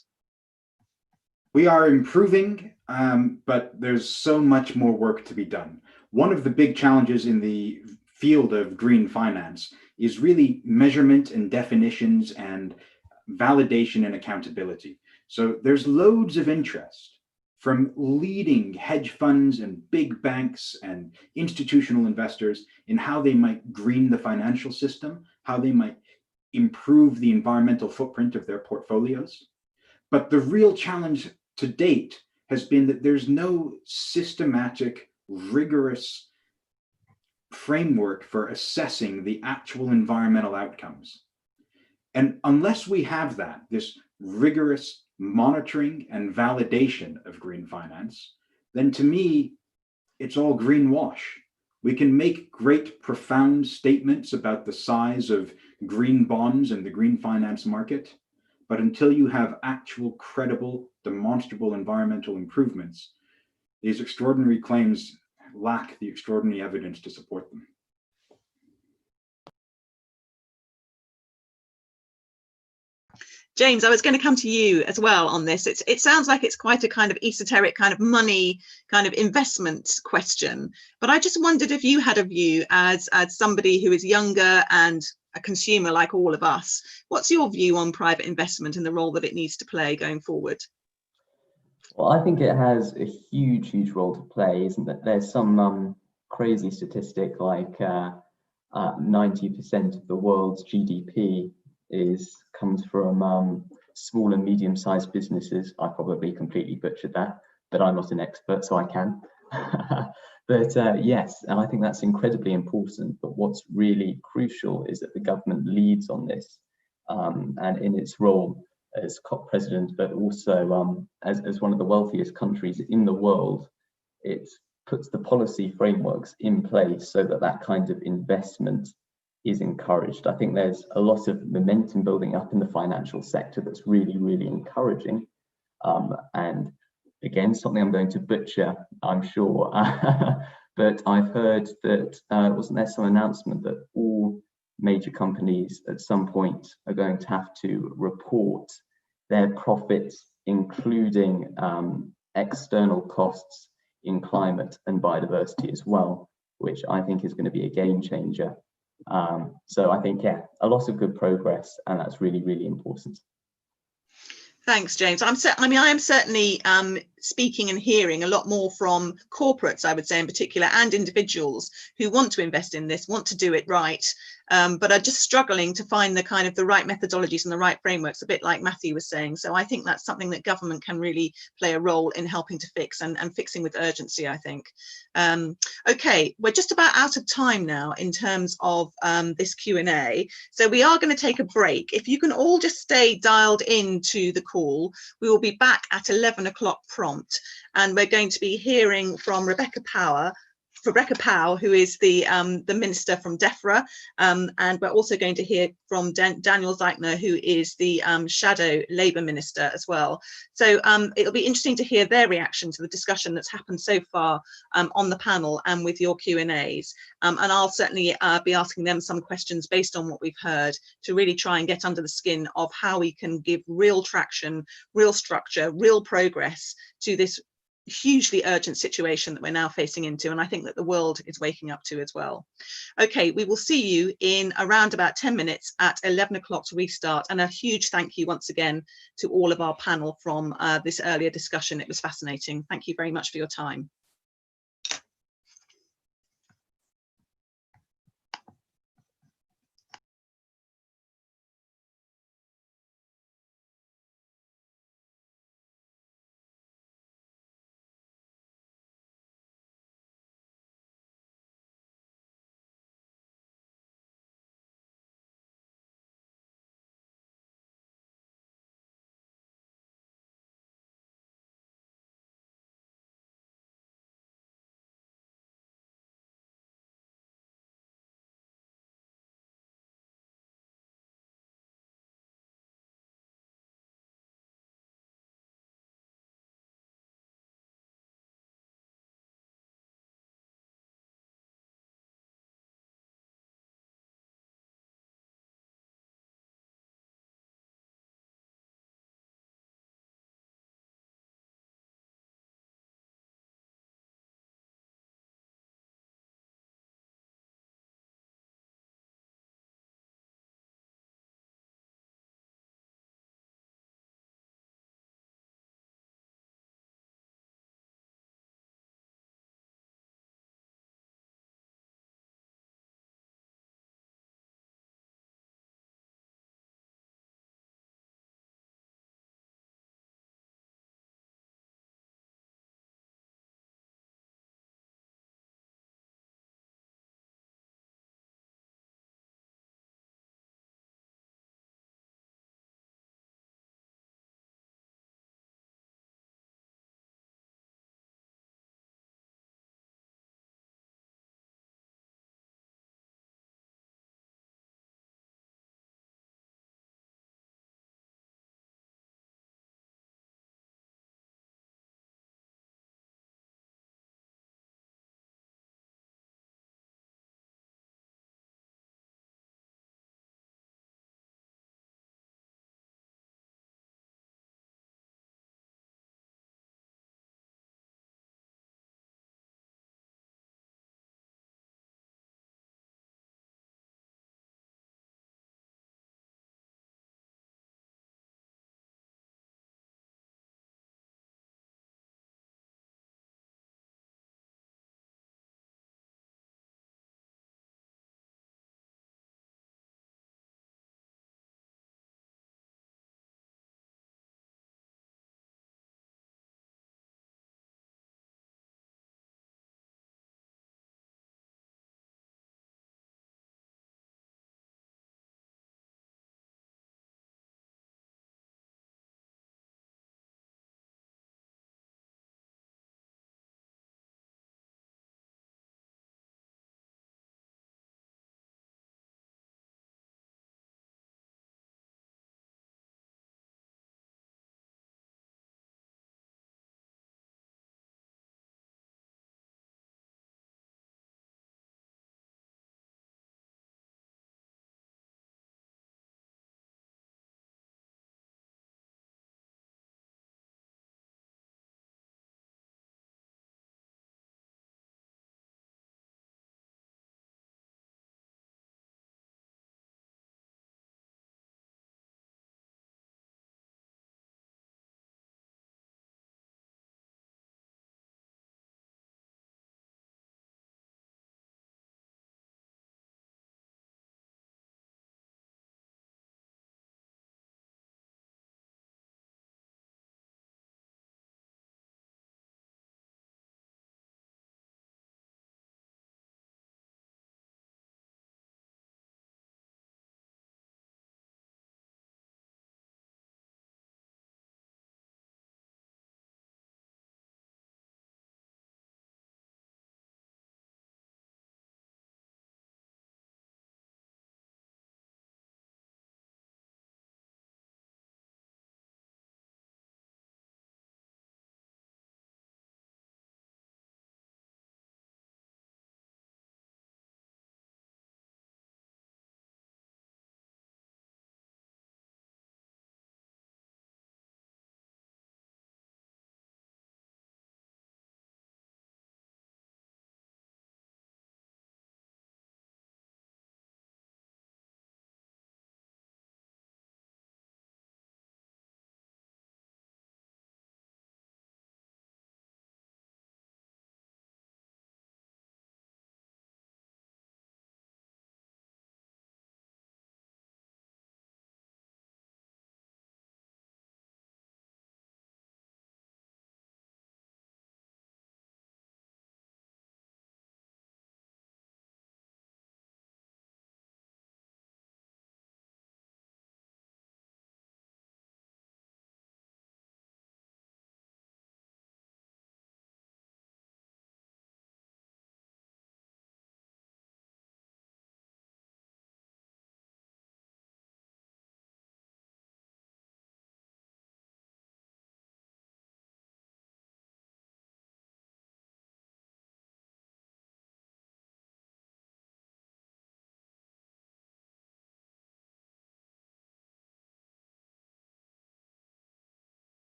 We are improving, but there's so much more work to be done. One of the big challenges in the field of green finance is really measurement and definitions and validation and accountability. So there's loads of interest from leading hedge funds and big banks and institutional investors in how they might green the financial system, how they might improve the environmental footprint of their portfolios. But the real challenge to date has been that there's no systematic, rigorous framework for assessing the actual environmental outcomes. And unless we have that, this rigorous monitoring and validation of green finance, then to me, it's all greenwash. We can make great, profound statements about the size of green bonds and the green finance market, but until you have actual, credible, demonstrable environmental improvements, these extraordinary claims lack the extraordinary evidence to support them. James, I was going to come to you as well on this. It sounds like it's quite a kind of esoteric kind of money kind of investment question, but I just wondered if you had a view as somebody who is younger and a consumer like all of us. What's your view on private investment and the role that it needs to play going forward? Well, I think it has a huge role to play, isn't it? There's some crazy statistic like 90% of the world's GDP comes from small and medium-sized businesses. I probably completely butchered that, but I'm not an expert, so I can. But yes, and I think that's incredibly important. But what's really crucial is that the government leads on this, and in its role as COP president, but also as one of the wealthiest countries in the world, it puts the policy frameworks in place so that that kind of investment is encouraged. I think there's a lot of momentum building up in the financial sector that's really, really encouraging. And again, something I'm going to butcher, I'm sure, but I've heard that wasn't there some announcement that all major companies at some point are going to have to report their profits, including external costs in climate and biodiversity as well, which I think is going to be a game changer. So I think, yeah, a lot of good progress, and that's really, really important. Thanks, James. I am certainly speaking and hearing a lot more from corporates, I would say in particular, and individuals who want to invest in this, want to do it right, but are just struggling to find the right methodologies and the right frameworks, a bit like Matthew was saying. So I think that's something that government can really play a role in helping to fix, and fixing with urgency, I think. Okay, we're just about out of time now in terms of this Q&A. So we are going to take a break. If you can all just stay dialed into the call, we will be back at 11 o'clock prompt, and we're going to be hearing from Rebecca Powell, who is the minister from DEFRA, and we're also going to hear from Daniel Zeichner, who is the shadow Labour minister as well. So it'll be interesting to hear their reaction to the discussion that's happened so far on the panel and with your Q&As. And I'll certainly be asking them some questions based on what we've heard to really try and get under the skin of how we can give real traction, real structure, real progress to this hugely urgent situation that we're now facing into, and I think that the world is waking up to as well. Okay, we will see you in around about 10 minutes at 11 o'clock to restart, and a huge thank you once again to all of our panel from this earlier discussion. It was fascinating. Thank you very much for your time.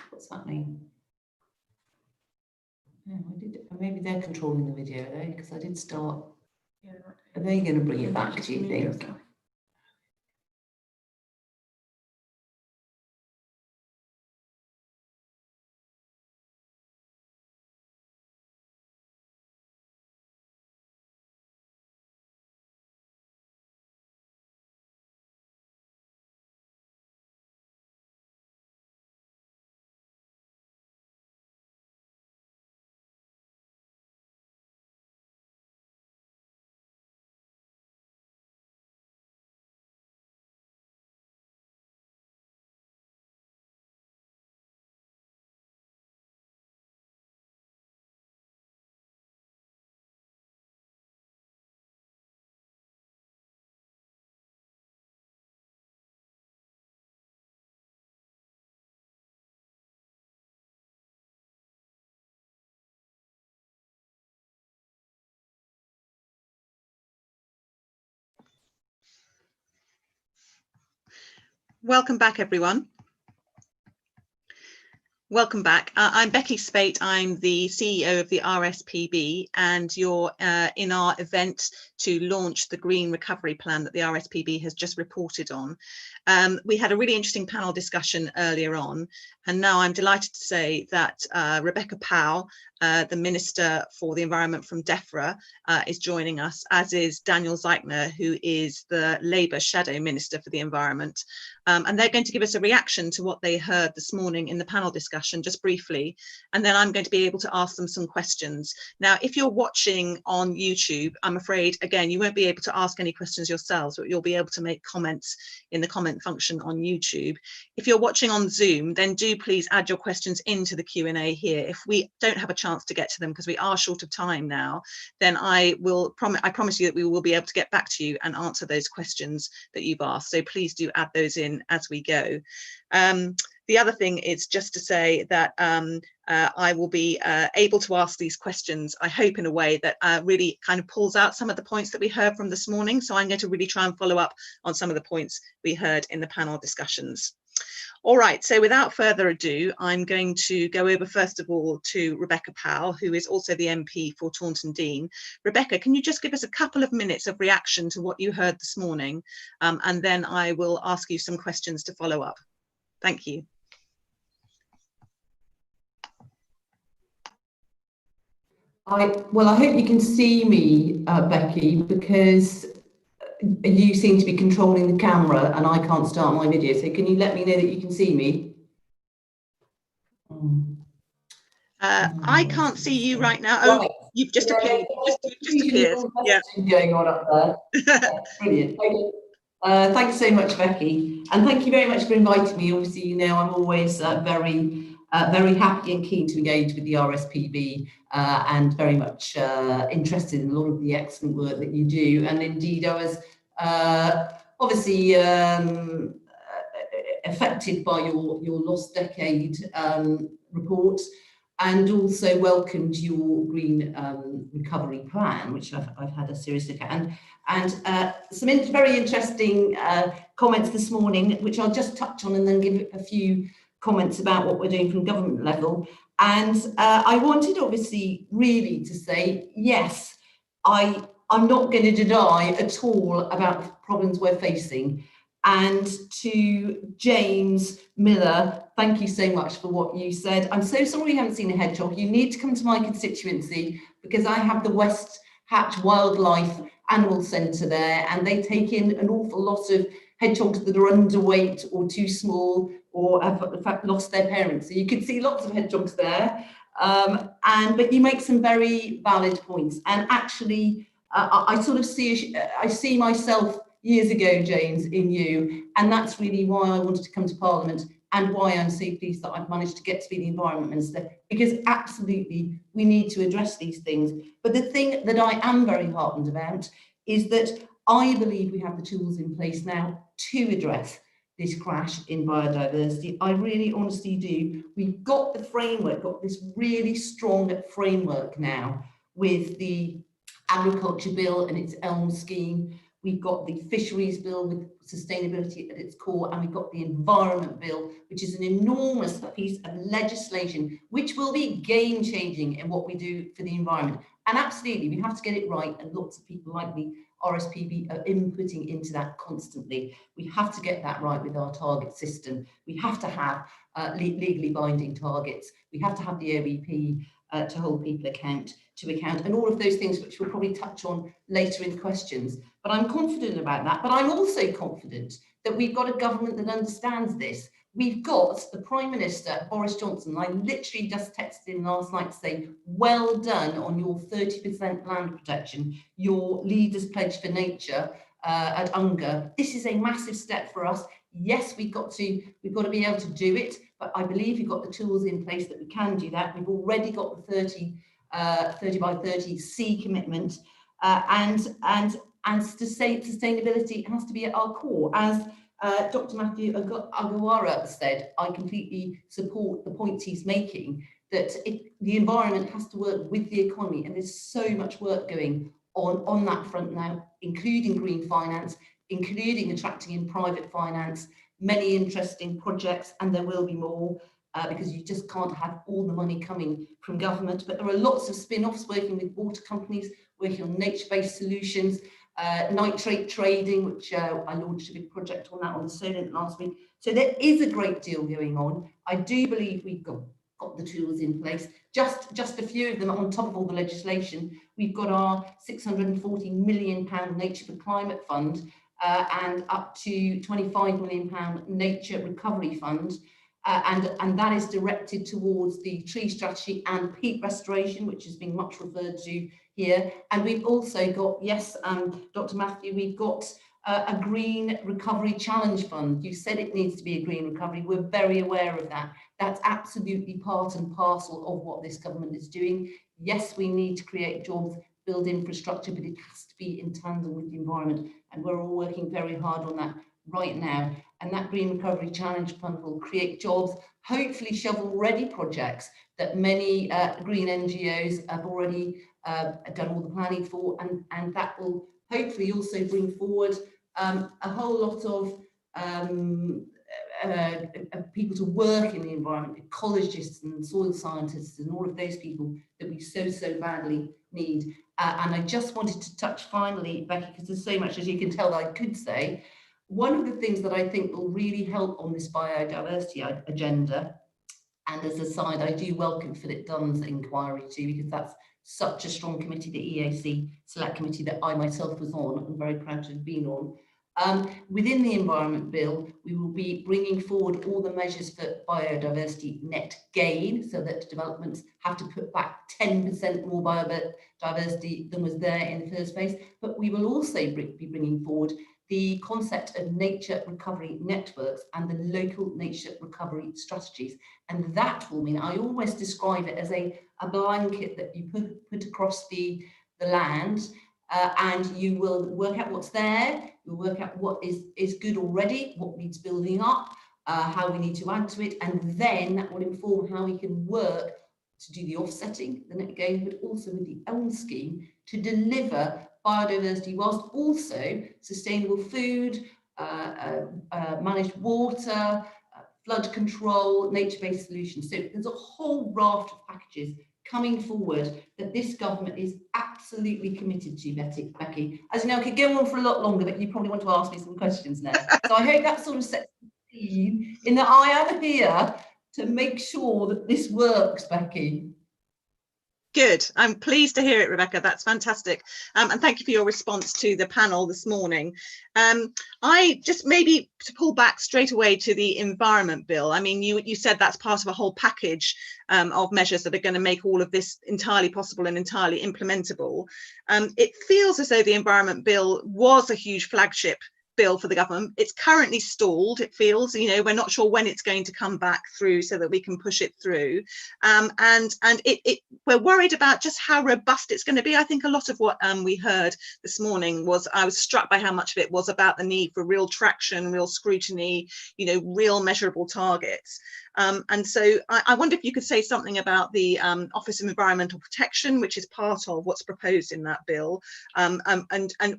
What's happening? Oh, maybe they're controlling the video though, because I did start. Are they going to bring it back, do you think? Welcome back, everyone. Welcome back. I'm Beccy Speight. I'm the CEO of the RSPB, and you're in our event to launch the Green Recovery Plan that the RSPB has just reported on. We had a really interesting panel discussion earlier on, and now I'm delighted to say that Rebecca Powell, the Minister for the Environment from DEFRA, is joining us, as is Daniel Zeichner, who is the Labour Shadow Minister for the Environment. And they're going to give us a reaction to what they heard this morning in the panel discussion, just briefly, and then I'm going to be able to ask them some questions. Now, if you're watching on YouTube, I'm afraid, again, you won't be able to ask any questions yourselves, but you'll be able to make comments in the comment function on YouTube. If you're watching on Zoom, then do please add your questions into the Q&A here. If we don't have a chance to get to them because we are short of time now, then I promise you that we will be able to get back to you and answer those questions that you've asked. So please do add those in as we go. The other thing is just to say that I will be able to ask these questions, I hope, in a way that really kind of pulls out some of the points that we heard from this morning. So I'm going to really try and follow up on some of the points we heard in the panel discussions. All right, so without further ado, I'm going to go over first of all to Rebecca Powell, who is also the MP for Taunton Deane. Rebecca, can you just give us a couple of minutes of reaction to what you heard this morning, and then I will ask you some questions to follow up. Thank you. Well, I hope you can see me, Becky, because you seem to be controlling the camera and I can't start my video. So can you let me know that you can see me? I can't see you right now. Oh, right. You've just appeared. Just appeared. Yeah. Going on up there. Yeah, brilliant. Thanks so much, Becky, and thank you very much for inviting me. Obviously, you know, I'm always very happy and keen to engage with the RSPB, and very much interested in a lot of the excellent work that you do. And indeed, I was obviously affected by your Lost Decade report, and also welcomed your Green Recovery Plan, which I've had a serious look at, and some very interesting comments this morning, which I'll just touch on and then give a few comments about what we're doing from government level. And I wanted, obviously, really to say, yes, I'm not going to deny at all about the problems we're facing. And to James Miller, thank you so much for what you said. I'm so sorry you haven't seen a hedgehog. You need to come to my constituency, because I have the West Hatch Wildlife Animal Centre there, and they take in an awful lot of hedgehogs that are underweight or too small, or have in fact lost their parents. So you can see lots of hedgehogs there. But you make some very valid points. And actually, I sort of see myself years ago, James, in you, and that's really why I wanted to come to Parliament, and why I'm so pleased that I've managed to get to be the Environment Minister, because absolutely we need to address these things. But the thing that I am very heartened about is that I believe we have the tools in place now to address this crash in biodiversity. I really honestly do. We've got the framework, got this really strong framework now with the Agriculture Bill and its ELM scheme. we've got the Fisheries Bill with sustainability at its core, and we've got the Environment Bill, which is an enormous piece of legislation which will be game-changing in what we do for the environment. And absolutely, we have to get it right, and lots of people like the RSPB are inputting into that constantly. We have to get that right with our target system. We have to have legally binding targets. We have to have the OEP to hold people to account, and all of those things which we'll probably touch on later in questions. But I'm confident about that. But I'm also confident that we've got a government that understands this. We've got the Prime Minister, Boris Johnson. I literally just texted him last night to say, well done on your 30% land protection, your Leaders' Pledge for Nature at UNGA. This is a massive step for us. Yes, we've got to be able to do it, but I believe we've got the tools in place that we can do that. We've already got the 30 by 30 C commitment, and sustainability has to be at our core. As Dr. Matthew Agarwala said, I completely support the points he's making, that the environment has to work with the economy, and there's so much work going on that front now, including green finance, including attracting in private finance, many interesting projects, and there will be more. Because you just can't have all the money coming from government. But there are lots of spin-offs working with water companies, working on nature-based solutions, nitrate trading, which I launched a big project on that on the Solent last week. So there is a great deal going on. I do believe we've got the tools in place. Just a few of them on top of all the legislation. We've got our £640 million Nature for Climate Fund and up to £25 million Nature Recovery Fund. And that is directed towards the tree strategy and peat restoration, which has been much referred to here. And we've also got, yes, Dr. Matthew, we've got a Green Recovery Challenge Fund. You said it needs to be a green recovery. We're very aware of that. That's absolutely part and parcel of what this government is doing. Yes, we need to create jobs, build infrastructure, but it has to be in tandem with the environment. And we're all working very hard on that right now. And that Green Recovery Challenge Fund will create jobs, hopefully shovel-ready projects that many green NGOs have already done all the planning for, and that will hopefully also bring forward a whole lot of people to work in the environment, ecologists and soil scientists and all of those people that we so badly need. And I just wanted to touch finally, Becky, because there's so much, as you can tell, that I could say. One of the things that I think will really help on this biodiversity agenda, and as a side, I do welcome Philip Dunn's inquiry too, because that's such a strong committee, the EAC Select Committee that I myself was on. I'm very proud to have been on. Within the Environment Bill, we will be bringing forward all the measures for biodiversity net gain, so that developments have to put back 10% more biodiversity than was there in the first place. But we will also be bringing forward the concept of nature recovery networks and the local nature recovery strategies. And that will mean, I always describe it as a blanket that you put across the land, and you will work out what's there, you'll work out what is good already, what needs building up, how we need to add to it, and then that will inform how we can work to do the offsetting, the net gain, but also with the ELM scheme to deliver biodiversity whilst also sustainable food, managed water, flood control, nature-based solutions. So there's a whole raft of packages coming forward that this government is absolutely committed to, Becky. As you know, I could go on for a lot longer, but you probably want to ask me some questions now. So I hope that sort of sets the scene in that I am here to make sure that this works, Becky. Good. I'm pleased to hear it, Rebecca. That's fantastic. And thank you for your response to the panel this morning. I just maybe to pull back straight away to the Environment Bill. I mean, you said that's part of a whole package of measures that are going to make all of this entirely possible and entirely implementable. It feels as though the Environment Bill was a huge flagship bill for the government. It's currently stalled, it feels, you know, we're not sure when it's going to come back through so that we can push it through, and we're worried about just how robust it's going to be. I think a lot of what we heard this morning was, I was struck by how much of it was about the need for real traction, real scrutiny, you know, real measurable targets. And so I wonder if you could say something about the Office of Environmental Protection, which is part of what's proposed in that bill, and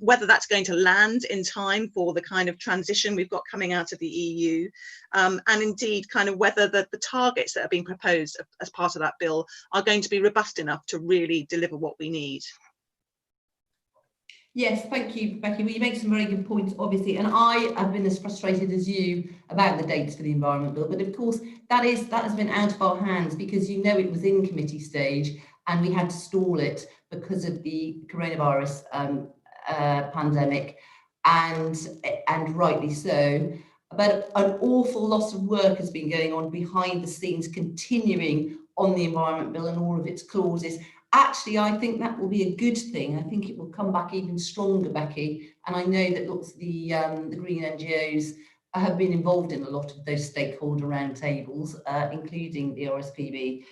whether that's going to land in time for the kind of transition we've got coming out of the EU, and indeed kind of whether the targets that are being proposed as part of that bill are going to be robust enough to really deliver what we need. Yes, thank you, Becky. Well, you make some very good points, obviously, and I have been as frustrated as you about the dates for the Environment Bill. But of course, that has been out of our hands because it was in committee stage and we had to stall it because of the coronavirus pandemic, and rightly so. But an awful lot of work has been going on behind the scenes, continuing on the Environment Bill and all of its clauses. Actually, I think that will be a good thing. I think it will come back even stronger, Becky. And I know that lots of the green NGOs have been involved in a lot of those stakeholder roundtables, including the RSPB.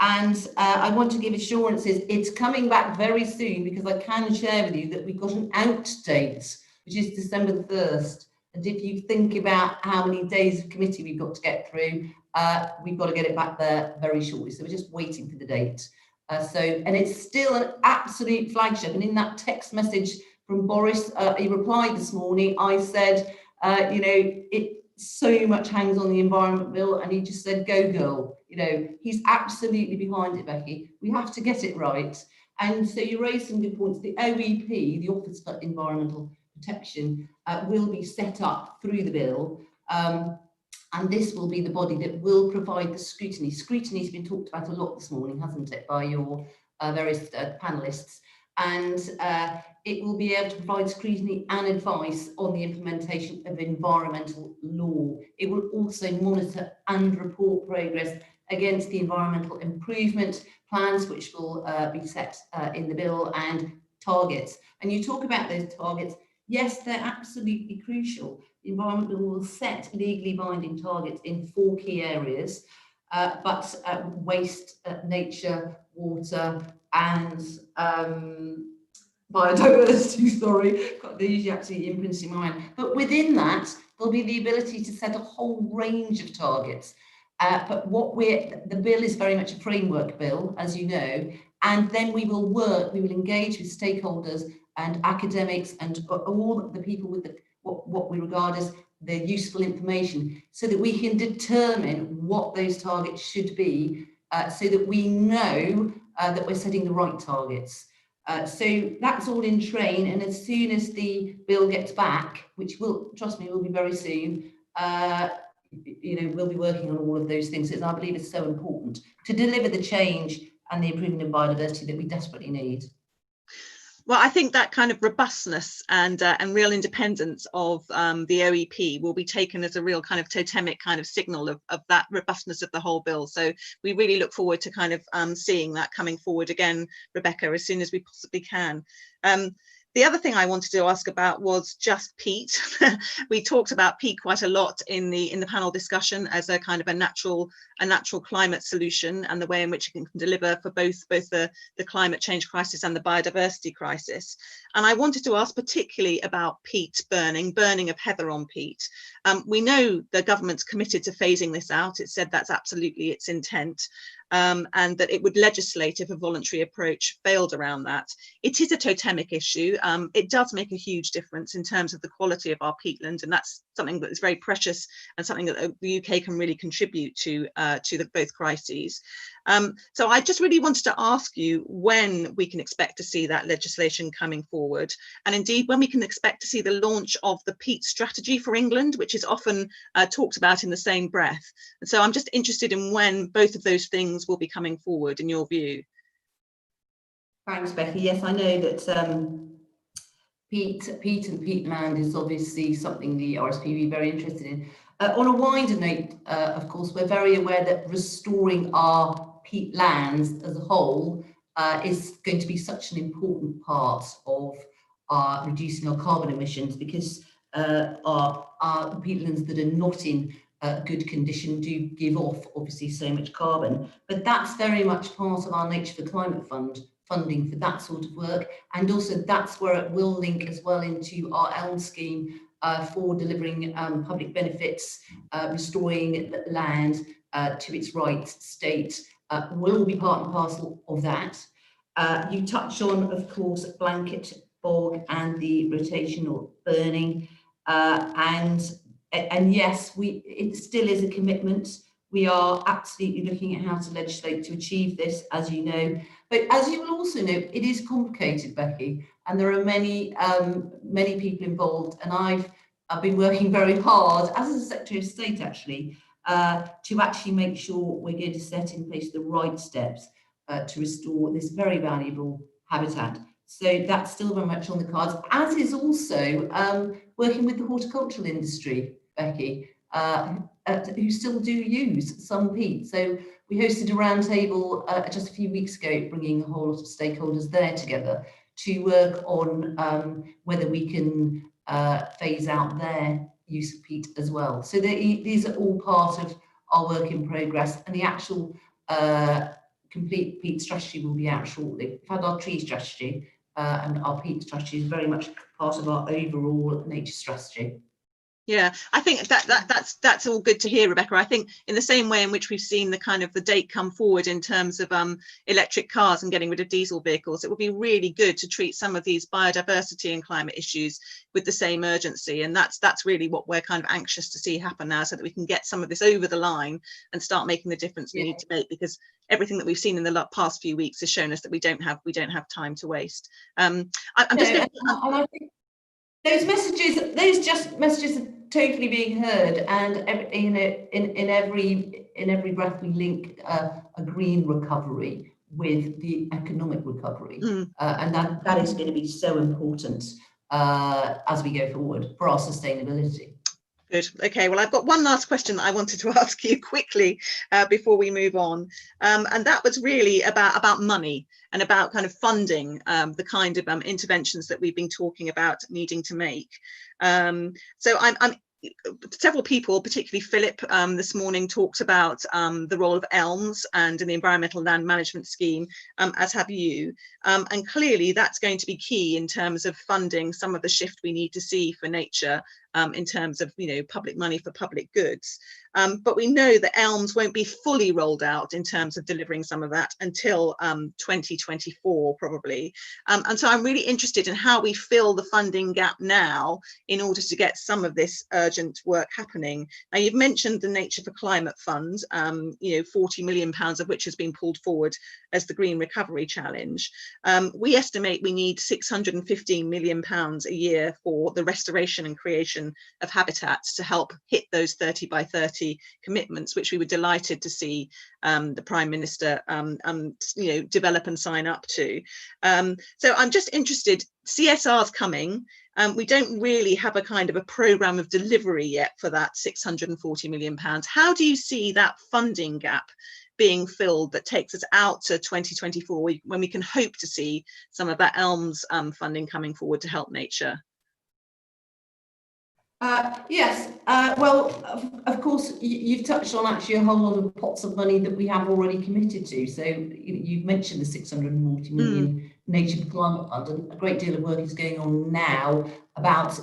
And I want to give assurances it's coming back very soon, because I can share with you that we've got an out date, which is December the 1st. And if you think about how many days of committee we've got to get through, we've got to get it back there very shortly. So we're just waiting for the date. And it's still an absolute flagship. And in that text message from Boris, he replied this morning, I said, so much hangs on the Environment Bill, and he just said, go girl. He's absolutely behind it, Becky. We have to get it right. And so you raised some good points. The OEP, the Office for Environmental Protection, will be set up through the bill. And this will be the body that will provide the scrutiny. Scrutiny has been talked about a lot this morning, hasn't it, by your various panellists. And it will be able to provide scrutiny and advice on the implementation of environmental law. It will also monitor and report progress against the environmental improvement plans, which will be set in the bill, and targets. And you talk about those targets. Yes, they're absolutely crucial. The Environment Bill will set legally binding targets in 4 key areas, but waste, nature, water, and biodiversity, sorry, they're usually absolutely imprints in mind. But within that, there'll be the ability to set a whole range of targets. But the bill is very much a framework bill, as you know, and then we will engage with stakeholders and academics and all the people with what we regard as the useful information, so that we can determine what those targets should be, so that we know that we're setting the right targets. So that's all in train, and as soon as the bill gets back, which will, trust me, will be very soon, we'll be working on all of those things, and I believe it's so important to deliver the change and the improvement in biodiversity that we desperately need. Well, I think that kind of robustness and real independence of the OEP will be taken as a real kind of totemic kind of signal of that robustness of the whole bill. So we really look forward to kind of seeing that coming forward again, Rebecca, as soon as we possibly can. The other thing I wanted to ask about was just peat. We talked about peat quite a lot in the panel discussion as a kind of a natural climate solution, and the way in which it can deliver for both the climate change crisis and the biodiversity crisis. And I wanted to ask particularly about peat burning of heather on peat. We know the government's committed to phasing this out. It said that's absolutely its intent. And that it would legislate if a voluntary approach failed around that. It is a totemic issue. It does make a huge difference in terms of the quality of our peatland, and that's something that is very precious and something that the UK can really contribute to both crises. So I just really wanted to ask you when we can expect to see that legislation coming forward, and indeed when we can expect to see the launch of the peat strategy for England, which is often talked about in the same breath. And so I'm just interested in when both of those things will be coming forward in your view. Thanks, Becky. Yes, I know that peat and peatland is obviously something the RSPB are very interested in. On a wider note, of course, we're very aware that restoring our peatlands as a whole is going to be such an important part of reducing our carbon emissions, because our peatlands that are not in good condition do give off obviously so much carbon. But that's very much part of our Nature for Climate funding for that sort of work, and also that's where it will link as well into our ELM scheme for delivering public benefits, restoring land, to its right state will be part and parcel of that. You touch on, of course, blanket bog and the rotational burning, and yes, it still is a commitment. We are absolutely looking at how to legislate to achieve this, as you know. But as you will also know, it is complicated, Becky, and there are many people involved. And I've been working very hard, as a Secretary of State actually, to actually make sure we're going to set in place the right steps to restore this very valuable habitat. So that's still very much on the cards, as is also working with the horticultural industry, Becky, who still do use some peat. So we hosted a roundtable just a few weeks ago, bringing a whole lot of stakeholders there together to work on whether we can phase out their use of peat as well. So these are all part of our work in progress, and the actual complete peat strategy will be out shortly. We've had our tree strategy, and our peat strategy is very much part of our overall nature strategy. Yeah, I think that's all good to hear, Rebecca. I think in the same way in which we've seen the date come forward in terms of electric cars and getting rid of diesel vehicles, it would be really good to treat some of these biodiversity and climate issues with the same urgency. And that's really what we're kind of anxious to see happen now, so that we can get some of this over the line and start making the difference we need to make, because everything that we've seen in the past few weeks has shown us that we don't have time to waste. I think those messages are totally being heard, and in every breath we link a green recovery with the economic recovery, and that is going to be so important as we go forward for our sustainability. Good. Okay, well, I've got one last question that I wanted to ask you quickly before we move on, and that was really about money and about kind of funding the kind of interventions that we've been talking about needing to make. So I'm several people, particularly Philip, this morning talked about the role of elms and in the environmental land management scheme, as have you, and clearly that's going to be key in terms of funding some of the shift we need to see for nature, in terms of public money for public goods. But we know that elms won't be fully rolled out in terms of delivering some of that until 2024 probably. And so I'm really interested in how we fill the funding gap now in order to get some of this urgent work happening. Now, you've mentioned the Nature for Climate Fund, £40 million of which has been pulled forward as the Green Recovery Challenge. We estimate we need £615 million a year for the restoration and creation of habitats to help hit those 30 by 30 commitments, which we were delighted to see the Prime Minister develop and sign up to. So I'm just interested, CSR's coming. We don't really have a kind of a programme of delivery yet for that £640 million. How do you see that funding gap being filled that takes us out to 2024, when we can hope to see some of that ELMS funding coming forward to help nature? Yes, well, of course, you've touched on actually a whole lot of pots of money that we have already committed to. So you've mentioned the 640 million Nature for Climate Fund, and a great deal of work is going on now about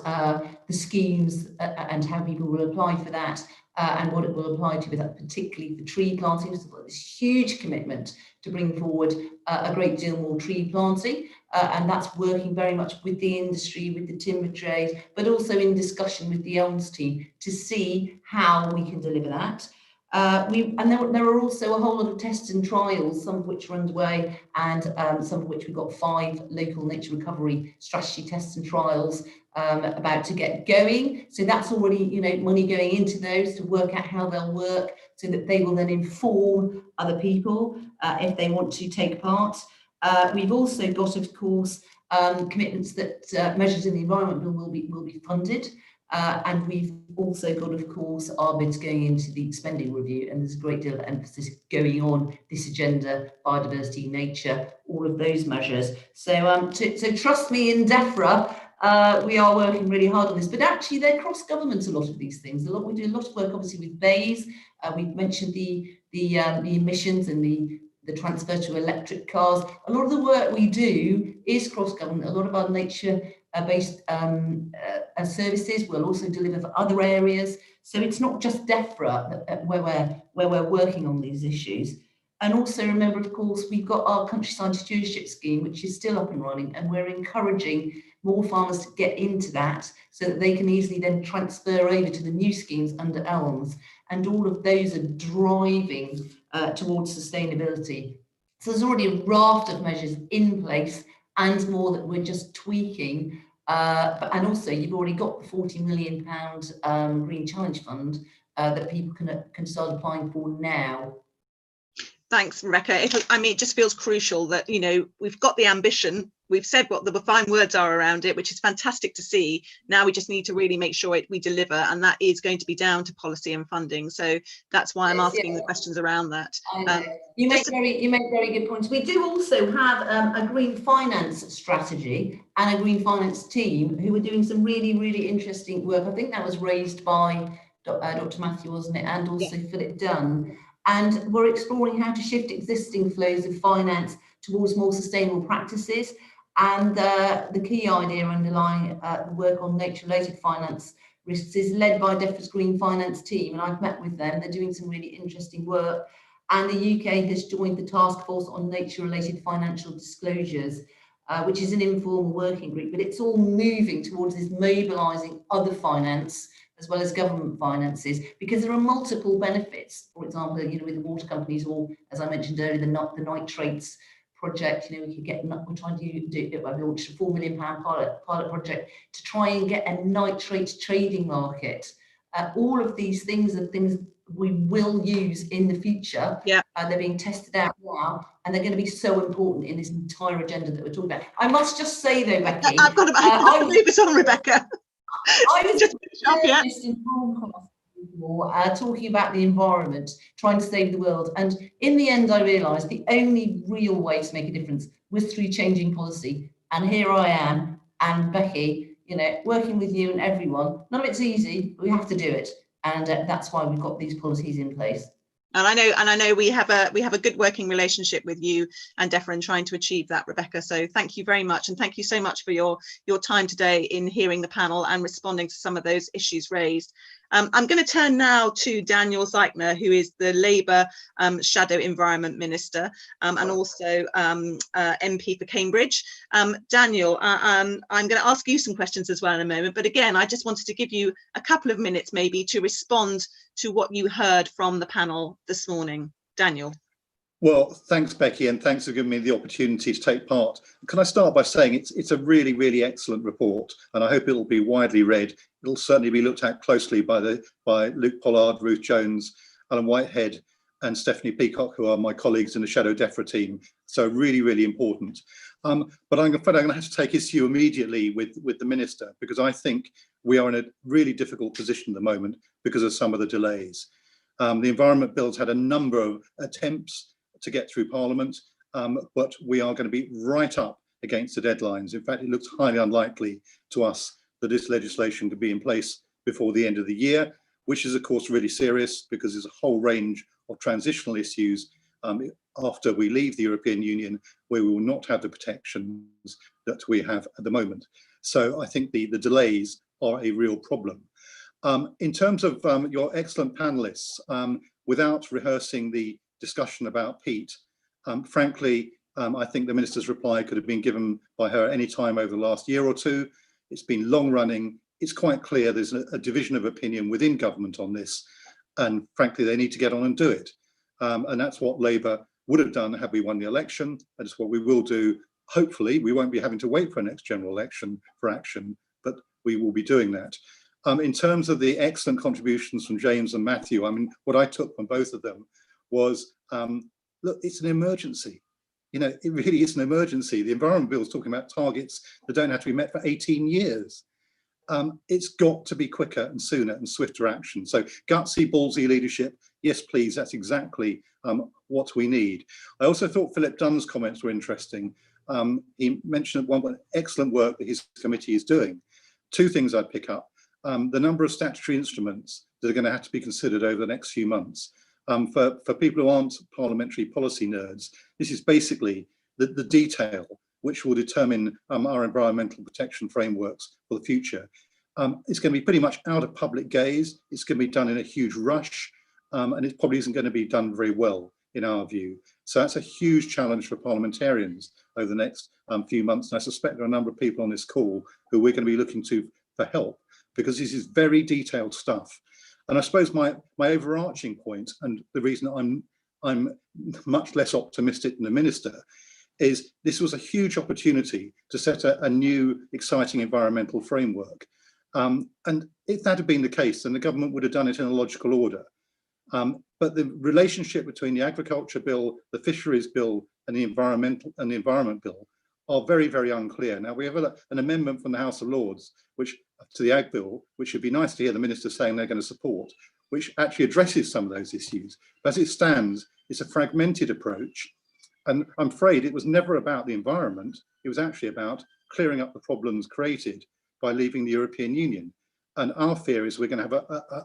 the schemes and how people will apply for that, and what it will apply to, particularly for tree planting. So we've got this huge commitment to bring forward a great deal more tree planting. And that's working very much with the industry, with the timber trade, but also in discussion with the ELMS team to see how we can deliver that. There are also a whole lot of tests and trials, some of which are underway, and some of which we've got 5 local nature recovery strategy tests and trials about to get going. So that's already, money going into those to work out how they'll work, so that they will then inform other people if they want to take part. We've also got, of course, commitments that measures in the Environment Bill will be funded, and we've also got, of course, our bids going into the spending review, and there's a great deal of emphasis going on this agenda, biodiversity, nature, all of those measures. So, so trust me, in DEFRA, we are working really hard on this, but actually they're cross-government, a lot of these things. We do a lot of work, obviously, with BEIS. We've mentioned the emissions and the transfer to electric cars. A lot of the work we do is cross-government. A lot of our nature-based services will also deliver for other areas. So it's not just DEFRA where we're working on these issues. And also remember, of course, we've got our countryside stewardship scheme, which is still up and running, and we're encouraging more farmers to get into that so that they can easily then transfer over to the new schemes under ELMS. And all of those are driving towards sustainability. So there's already a raft of measures in place and more that we're just tweaking. And also you've already got the £40 million Green Challenge Fund that people can start applying for now. Thanks, Rebecca. It just feels crucial that, we've got the ambition, we've said what the fine words are around it, which is fantastic to see. Now we just need to really make sure we deliver, and that is going to be down to policy and funding. So that's why I'm asking the questions around that. You make very good points. We do also have a green finance strategy and a green finance team who are doing some really, really interesting work. I think that was raised by Dr. Matthew, wasn't it? And also Philip Dunn. And we're exploring how to shift existing flows of finance towards more sustainable practices. And the key idea underlying the work on nature-related finance risks is led by DEFRA's Green Finance team. And I've met with them. They're doing some really interesting work. And the UK has joined the Task Force on Nature-Related Financial Disclosures, which is an informal working group. But it's all moving towards this mobilising other finance as well as government finances, because there are multiple benefits. For example, with the water companies, or as I mentioned earlier, the nitrates project. We could get. We're trying to launch a £4 million pilot project to try and get a nitrates trading market. All of these things are things we will use in the future. Yeah, they're being tested out now, and they're going to be so important in this entire agenda that we're talking about. I must just say though, Becky, I've got to move us on, Rebecca. I was just in Hong Kong talking about the environment, trying to save the world. And in the end, I realised the only real way to make a difference was through changing policy. And here I am, and Becky, working with you and everyone. None of it's easy, but we have to do it. And that's why we've got these policies in place. And I know we have a good working relationship with you and DEFRA in trying to achieve that, Rebecca. So thank you very much, and thank you so much for your time today in hearing the panel and responding to some of those issues raised. I'm going to turn now to Daniel Zeichner, who is the Labour Shadow Environment Minister and also MP for Cambridge. Daniel, I'm going to ask you some questions as well in a moment, but again, I just wanted to give you a couple of minutes maybe to respond to what you heard from the panel this morning. Daniel. Well, thanks, Becky, and thanks for giving me the opportunity to take part. Can I start by saying it's a really, really excellent report, and I hope it'll be widely read. It'll certainly be looked at closely by Luke Pollard, Ruth Jones, Alan Whitehead, and Stephanie Peacock, who are my colleagues in the Shadow DEFRA team. So really, really important. But I'm afraid I'm going to have to take issue immediately with the Minister, because I think we are in a really difficult position at the moment because of some of the delays. The Environment Bill's had a number of attempts to get through Parliament, but we are going to be right up against the deadlines. In fact, it looks highly unlikely to us that this legislation could be in place before the end of the year, which is of course really serious, because there's a whole range of transitional issues after we leave the European Union where we will not have the protections that we have at the moment. So I think the delays are a real problem. In terms of your excellent panelists, without rehearsing the discussion about peat, frankly, I think the Minister's reply could have been given by her any time over the last year or two. It's been long running. It's quite clear there's a division of opinion within government on this, and frankly, they need to get on and do it. And that's what Labour would have done had we won the election. That is what we will do. Hopefully, we won't be having to wait for a next general election for action, but we will be doing that. In terms of the excellent contributions from James and Matthew, I mean, what I took from both of them was, look, it's an emergency. It really is an emergency. The Environment Bill is talking about targets that don't have to be met for 18 years. It's got to be quicker and sooner and swifter action. So gutsy, ballsy leadership, yes, please, that's exactly what we need. I also thought Philip Dunn's comments were interesting. He mentioned one excellent work that his committee is doing. Two things I'd pick up. The number of statutory instruments that are going to have to be considered over the next few months. For people who aren't parliamentary policy nerds, this is basically the detail which will determine our environmental protection frameworks for the future. It's going to be pretty much out of public gaze. It's going to be done in a huge rush, and it probably isn't going to be done very well, in our view. So that's a huge challenge for parliamentarians over the next few months. And I suspect there are a number of people on this call who we're going to be looking to for help, because this is very detailed stuff. And I suppose my overarching point, and the reason I'm much less optimistic than the Minister, is this was a huge opportunity to set a new, exciting environmental framework. And if that had been the case, then the government would have done it in a logical order. But the relationship between the Agriculture Bill, the Fisheries Bill, and the Environment Bill are very, very unclear. Now, we have an amendment from the House of Lords, which to the Ag Bill, which would be nice to hear the Minister saying they're going to support, which actually addresses some of those issues. But as it stands, it's a fragmented approach. And I'm afraid it was never about the environment. It was actually about clearing up the problems created by leaving the European Union. And our fear is we're going to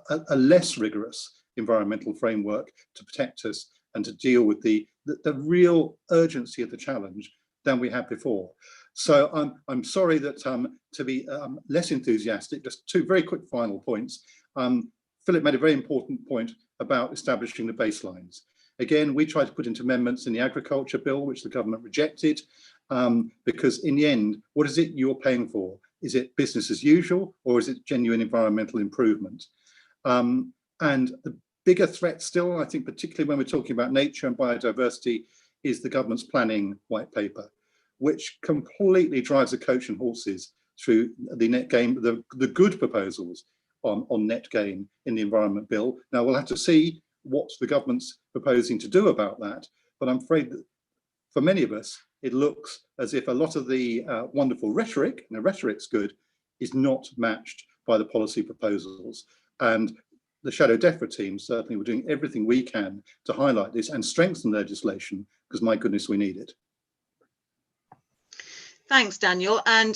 have a less rigorous environmental framework to protect us and to deal with the real urgency of the challenge than we had before. So I'm sorry that to be less enthusiastic. Just two very quick final points. Philip made a very important point about establishing the baselines. Again, we tried to put into amendments in the Agriculture Bill, which the government rejected, because in the end, what is it you're paying for? Is it business as usual, or is it genuine environmental improvement? And the bigger threat still, I think, particularly when we're talking about nature and biodiversity, is the government's planning white paper, which completely drives the coach and horses through the net gain, the good proposals on net gain in the Environment Bill. Now, we'll have to see what the government's proposing to do about that, but I'm afraid that for many of us, it looks as if a lot of the wonderful rhetoric, and the rhetoric's good, is not matched by the policy proposals. And the Shadow DEFRA team certainly were doing everything we can to highlight this and strengthen legislation, because my goodness, we need it. Thanks, Daniel. And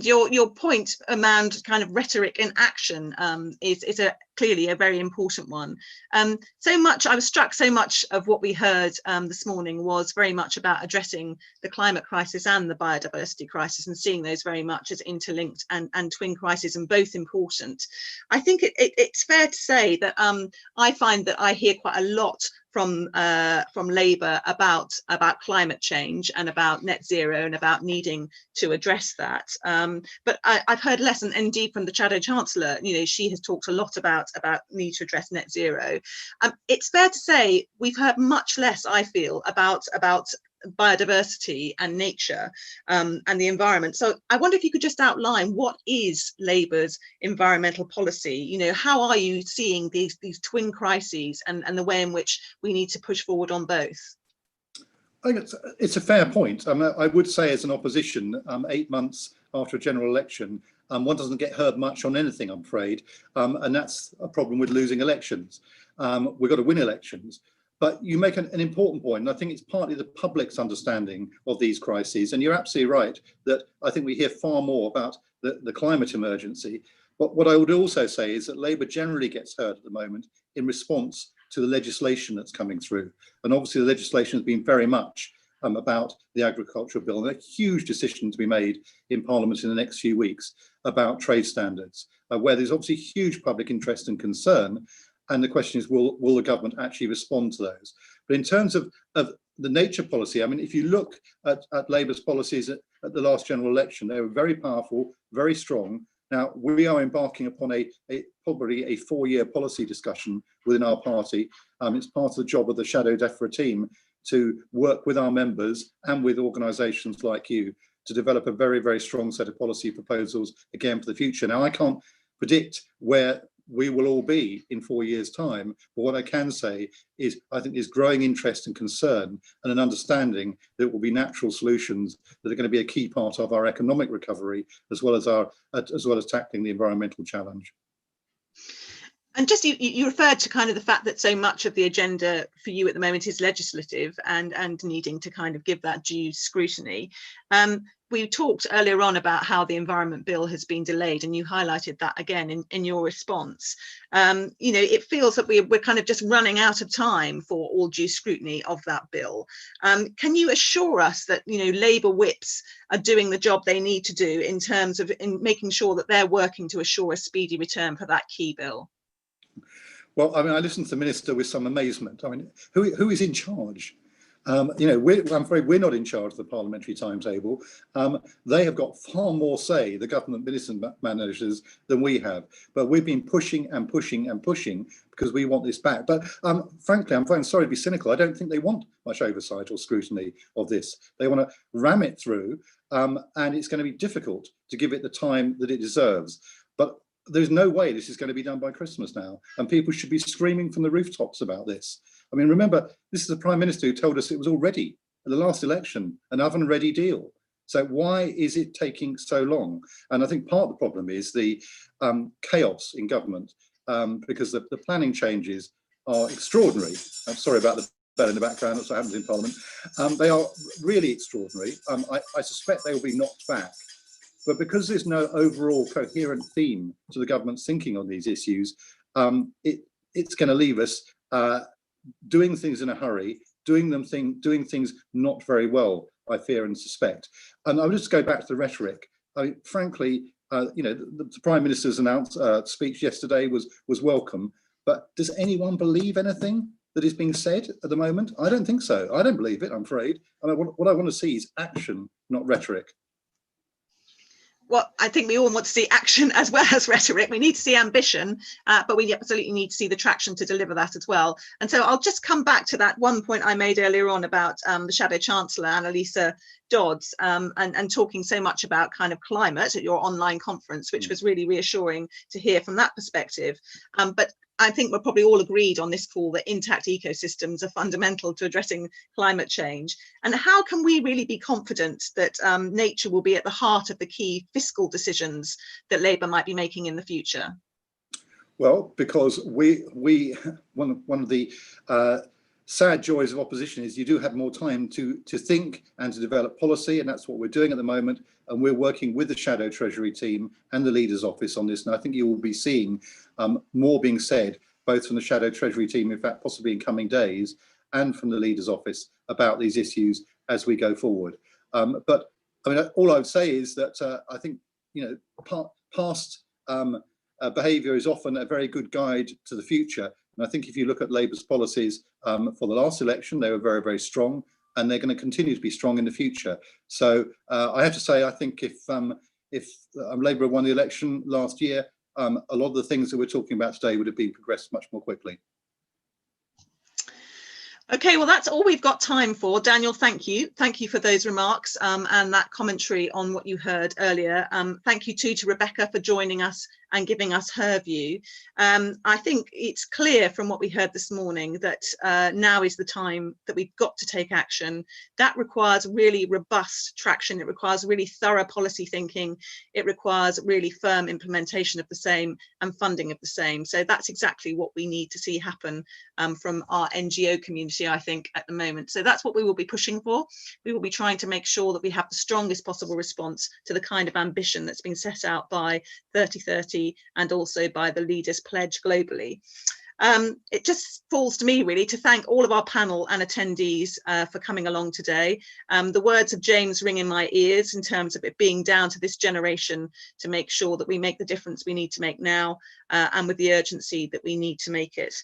your point around kind of rhetoric and action is clearly a very important one. So much, I was struck, so much of what we heard this morning was very much about addressing the climate crisis and the biodiversity crisis, and seeing those very much as interlinked and twin crises, and both important. I think it's fair to say that I find that I hear quite a lot from Labour about climate change and about net zero and about needing to address that. But I've heard less, and indeed from the Shadow Chancellor, you know, she has talked a lot about need to address net zero. It's fair to say we've heard much less, I feel, about biodiversity and nature and the environment. So I wonder if you could just outline what is Labour's environmental policy. You know, how are you seeing these twin crises and the way in which we need to push forward on both? I think it's a fair point. I would say, as an opposition, 8 months after a general election, one doesn't get heard much on anything, I'm afraid, and that's a problem with losing elections. We've got to win elections. But you make an important point, and I think it's partly the public's understanding of these crises. And you're absolutely right that I think we hear far more about the climate emergency. But what I would also say is that Labour generally gets heard at the moment in response to the legislation that's coming through. And obviously the legislation has been very much about the Agricultural Bill, and a huge decision to be made in Parliament in the next few weeks about trade standards, where there's obviously huge public interest and concern. And the question is, will the government actually respond to those? But in terms of the nature policy, I mean, if you look at Labour's policies at the last general election, they were very powerful, very strong. Now, we are embarking upon probably a 4-year policy discussion within our party. It's part of the job of the Shadow DEFRA team to work with our members and with organisations like you to develop a very, very strong set of policy proposals, again, for the future. Now, I can't predict where we will all be in 4 years' time, but what I can say is I think there's growing interest and concern and an understanding that there will be natural solutions that are going to be a key part of our economic recovery, as well as tackling the environmental challenge. And just you referred to kind of the fact that so much of the agenda for you at the moment is legislative and needing to kind of give that due scrutiny. We talked earlier on about how the Environment Bill has been delayed, and you highlighted that again in your response. You know, it feels that we're kind of just running out of time for all due scrutiny of that bill. Can you assure us that, you know, Labour whips are doing the job they need to do in terms of making sure that they're working to assure a speedy return for that key bill? Well, I mean, I listened to the Minister with some amazement. I mean, who is in charge? You know, I'm afraid we're not in charge of the parliamentary timetable. They have got far more say, the government ministers and managers, than we have. But we've been pushing and pushing and pushing because we want this back. But frankly, I'm very sorry to be cynical. I don't think they want much oversight or scrutiny of this. They want to ram it through, and it's going to be difficult to give it the time that it deserves. But there's no way this is going to be done by Christmas now, and people should be screaming from the rooftops about this. I mean, remember, this is the Prime Minister who told us it was already, at the last election, an oven-ready deal. So why is it taking so long? And I think part of the problem is the chaos in government, because the planning changes are extraordinary. I'm sorry about the bell in the background, that's what happens in Parliament. They are really extraordinary. I suspect they will be knocked back. But because there's no overall coherent theme to the government's thinking on these issues, it's going to leave us doing things in a hurry, doing things not very well, I fear and suspect. And I'll just go back to the rhetoric. I mean, frankly, you know, the Prime Minister's speech yesterday was welcome, but does anyone believe anything that is being said at the moment? I don't think so. I don't believe it, I'm afraid. And what I want to see is action, not rhetoric. Well, I think we all want to see action as well as rhetoric. We need to see ambition, but we absolutely need to see the traction to deliver that as well. And so I'll just come back to that one point I made earlier on about the Shadow Chancellor, Annalisa Dodds, and talking so much about kind of climate at your online conference, which was really reassuring to hear from that perspective. But I think we're probably all agreed on this call that intact ecosystems are fundamental to addressing climate change. And how can we really be confident that nature will be at the heart of the key fiscal decisions that Labour might be making in the future? Well, because one of the sad joys of opposition is you do have more time to think and to develop policy, and that's what we're doing at the moment. And we're working with the Shadow Treasury team and the Leader's Office on this. And I think you will be seeing more being said, both from the Shadow Treasury team, in fact, possibly in coming days, and from the Leader's Office about these issues as we go forward. But I mean, all I would say is that I think, you know, past behaviour is often a very good guide to the future. And I think if you look at Labour's policies for the last election, they were very, very strong, and they're going to continue to be strong in the future. So I have to say, I think if Labour won the election last year, a lot of the things that we're talking about today would have been progressed much more quickly. Okay, well, that's all we've got time for. Daniel, thank you. Thank you for those remarks and that commentary on what you heard earlier. Thank you too to Rebecca for joining us and giving us her view. I think it's clear from what we heard this morning that now is the time that we've got to take action. That requires really robust traction. It requires really thorough policy thinking. It requires really firm implementation of the same and funding of the same. So that's exactly what we need to see happen from our NGO community, I think, at the moment. So that's what we will be pushing for. We will be trying to make sure that we have the strongest possible response to the kind of ambition that's been set out by 3030 and also by the Leaders' Pledge globally. It just falls to me really to thank all of our panel and attendees for coming along today. The words of James ring in my ears in terms of it being down to this generation to make sure that we make the difference we need to make now and with the urgency that we need to make it.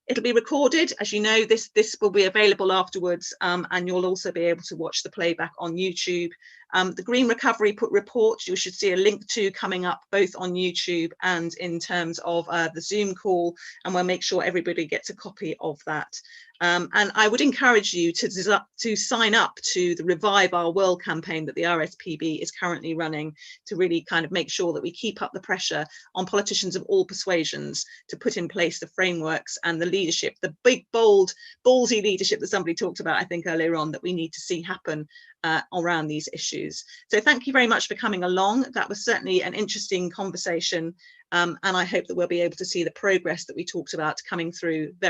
It'll be recorded, as you know. This will be available afterwards, and you'll also be able to watch the playback on YouTube. The Green Recovery Report, you should see a link to coming up both on YouTube and in terms of the Zoom call, and we'll make sure everybody gets a copy of that. And I would encourage you to sign up to the Revive Our World campaign that the RSPB is currently running to really kind of make sure that we keep up the pressure on politicians of all persuasions to put in place the frameworks and the leadership, the big, bold, ballsy leadership that somebody talked about, I think, earlier on, that we need to see happen around these issues. So thank you very much for coming along. That was certainly an interesting conversation. and I hope that we'll be able to see the progress that we talked about coming through very